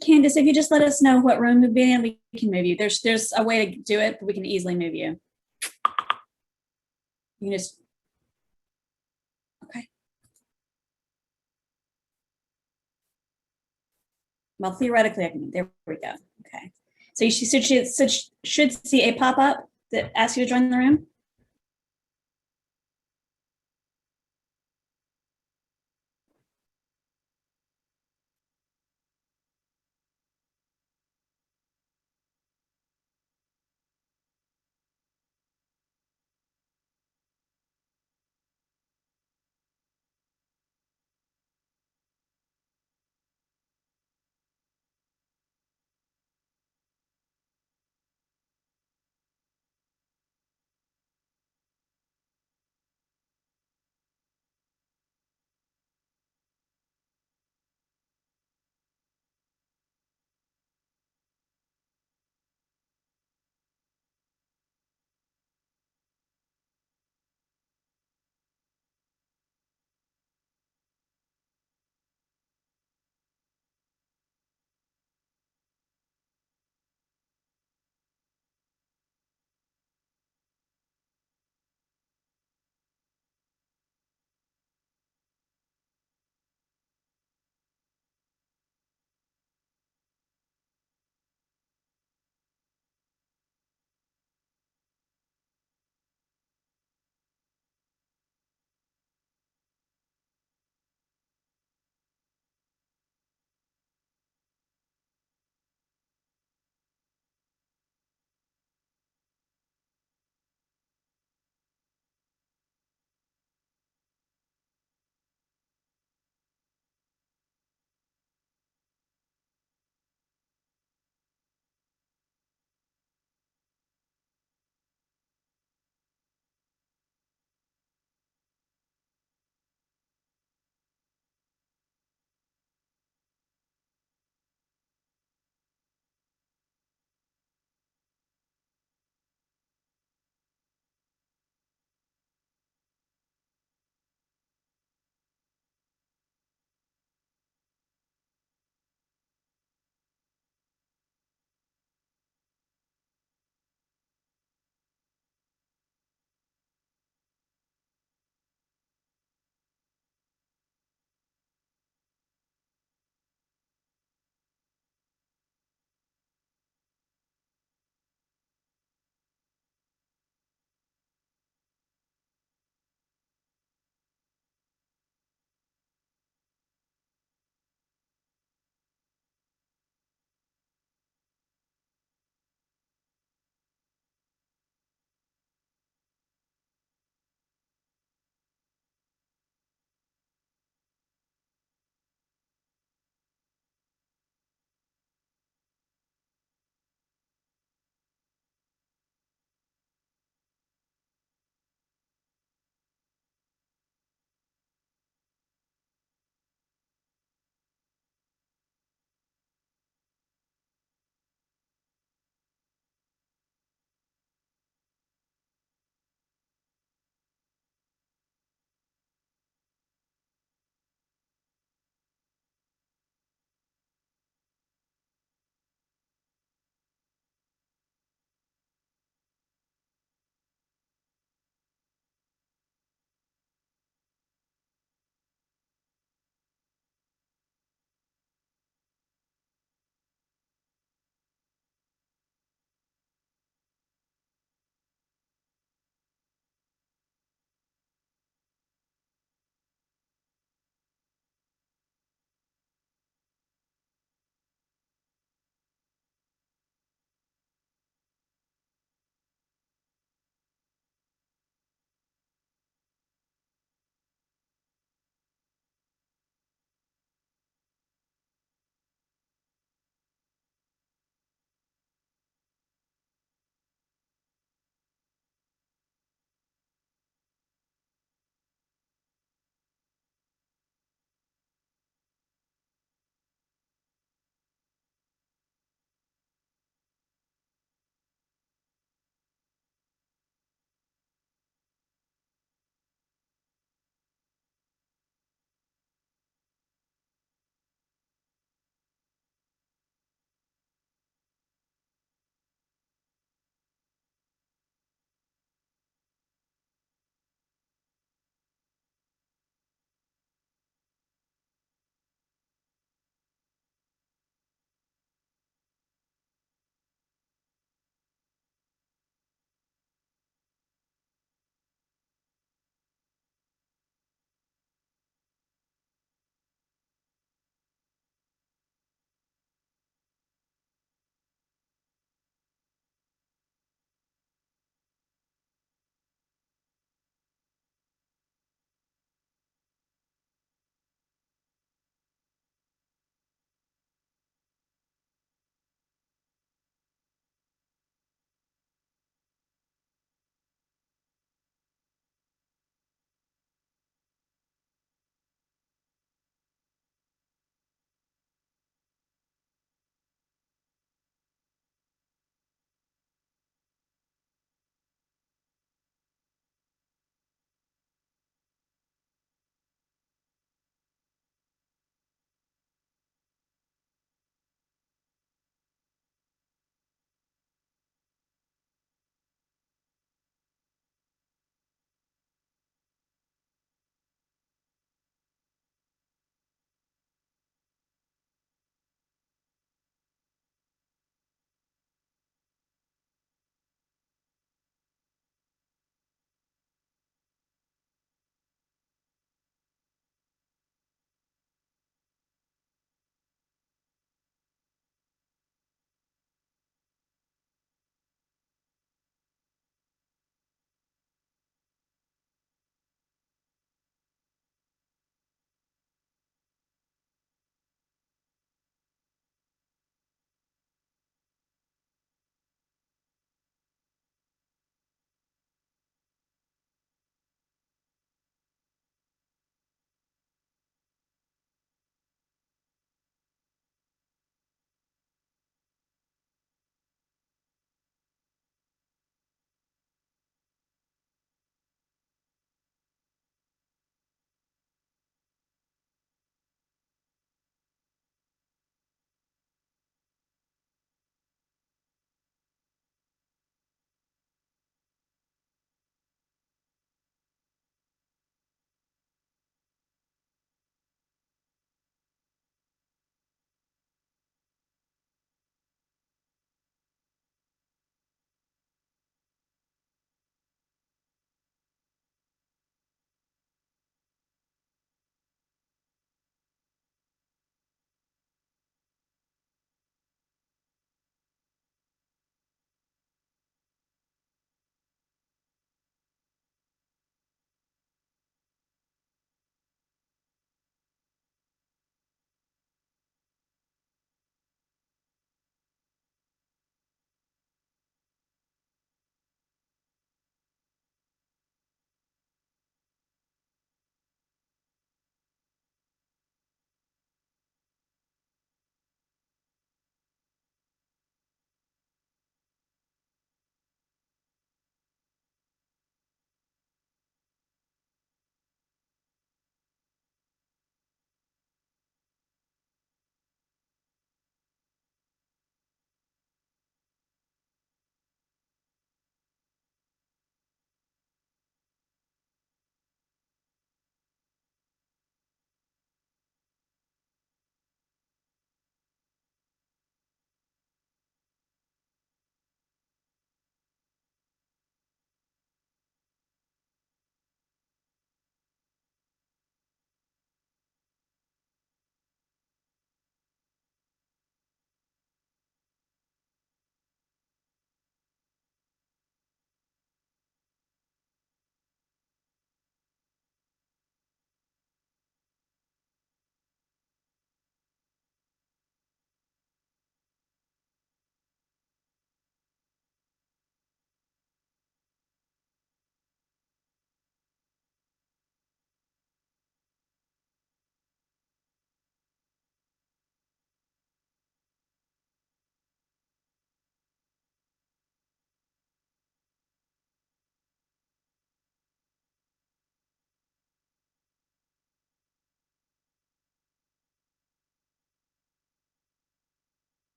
Candace, if you just let us know what room to be in, we can move you. There's a way to do it, but we can easily move you. You can just, okay. Well, theoretically, I can, there we go. Okay. So you should see a pop-up that asks you to join the room.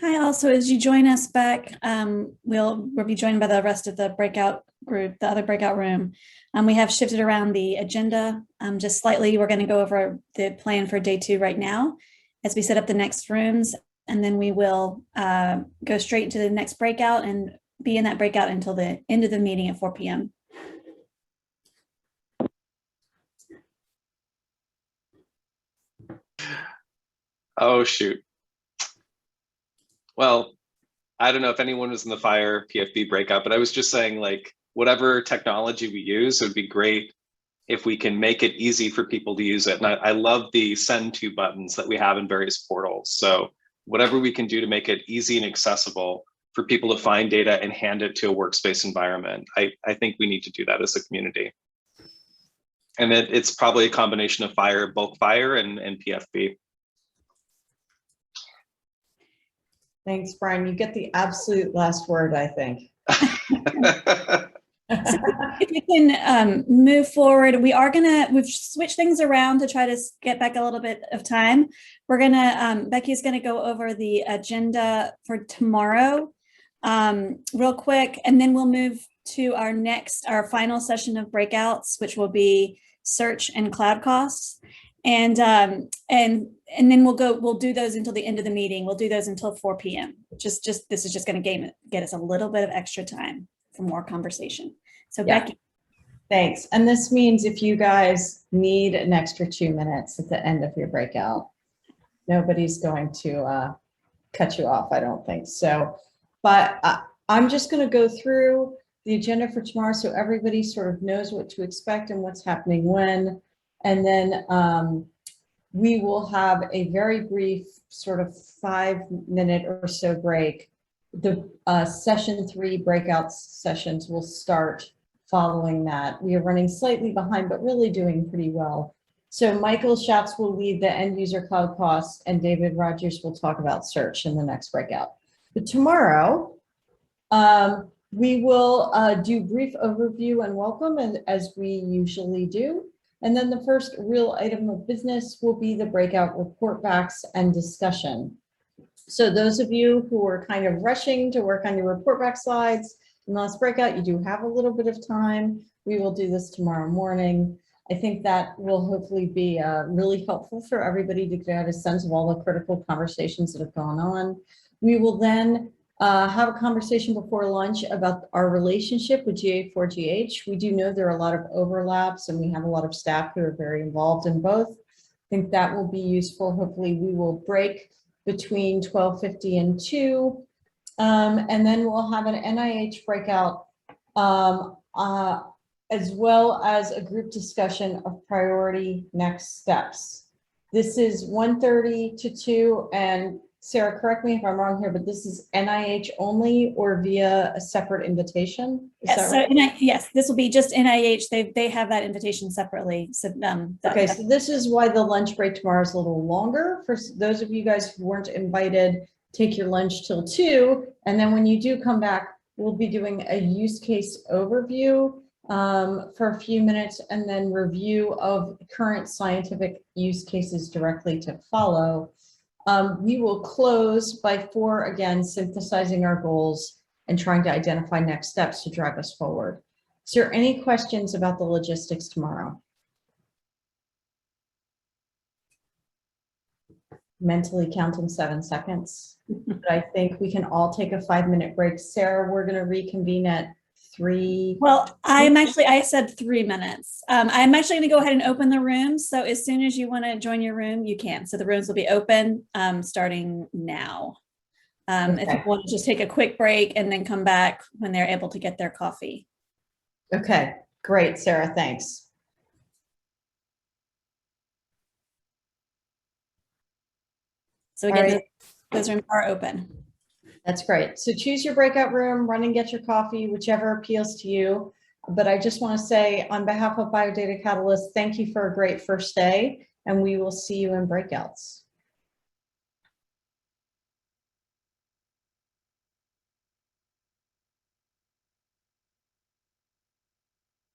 Hi, also, as you join us back, we'll be joined by the rest of the breakout group, the other breakout room. We have shifted around the agenda just slightly. We're going to go over the plan for day 2 right now as we set up the next rooms, and then we will go straight to the next breakout and be in that breakout until the end of the meeting at 4 p.m. Oh, shoot. Well, I don't know if anyone was in the fire PFB breakout, but I was just saying, like, whatever technology we use, it would be great if we can make it easy for people to use it. And I love the send to buttons that we have in various portals. So whatever we can do to make it easy and accessible for people to find data and hand it to a workspace environment, I think we need to do that as a community. And it's probably a combination of fire, bulk fire, and PFB. Thanks, Brian. You get the absolute last word, I think. So if we can move forward, we've switched things around to try to get back a little bit of time. We're gonna, Becky's gonna go over the agenda for tomorrow real quick, and then we'll move to our final session of breakouts, which will be search and cloud costs. And then we'll do those until the end of the meeting. We'll do those until 4 p.m. This is just going to get us a little bit of extra time for more conversation. So yeah. Becky. Thanks. And this means if you guys need an extra 2 minutes at the end of your breakout, nobody's going to cut you off, I don't think so. But I'm just going to go through the agenda for tomorrow so everybody sort of knows what to expect and what's happening when. And then we will have a very brief sort of 5-minute or so break. The session 3 breakout sessions will start following that. We are running slightly behind, but really doing pretty well. So Michael Schatz will lead the end user cloud costs, and David Rogers will talk about search in the next breakout. But tomorrow, we will do brief overview and welcome, and as we usually do. And then the first real item of business will be the breakout report backs and discussion. So those of you who are kind of rushing to work on your report back slides in the last breakout, you do have a little bit of time. We will do this tomorrow morning. I think that will hopefully be really helpful for everybody to get a sense of all the critical conversations that have gone on. We will then have a conversation before lunch about our relationship with GA4GH. We do know there are a lot of overlaps, and we have a lot of staff who are very involved in both. I think that will be useful. Hopefully we will break between 12:50 and 2. And then we'll have an NIH breakout as well as a group discussion of priority next steps. This is 1:30 to 2, and Sarah, correct me if I'm wrong here, but this is NIH only or via a separate invitation? Yes, right? So yes, this will be just NIH. They have that invitation separately. So, okay, so this is why the lunch break tomorrow is a little longer. For those of you guys who weren't invited, take your lunch till 2. And then when you do come back, we'll be doing a use case overview for a few minutes, and then review of current scientific use cases directly to follow. We will close by 4, again, synthesizing our goals and trying to identify next steps to drive us forward. Is there any questions about the logistics tomorrow? Mentally counting 7 seconds. But I think we can all take a 5-minute break. Sarah, we're going to reconvene at 3. Well, I said 3 minutes. I'm actually going to go ahead and open the room. So as soon as you want to join your room, you can. So the rooms will be open starting now. Okay. If you want to just take a quick break and then come back when they're able to get their coffee. Okay, great, Sarah, thanks. So again, those rooms are open. That's great. So choose your breakout room, run and get your coffee, whichever appeals to you. But I just want to say, on behalf of Biodata Catalyst, thank you for a great first day, and we will see you in breakouts.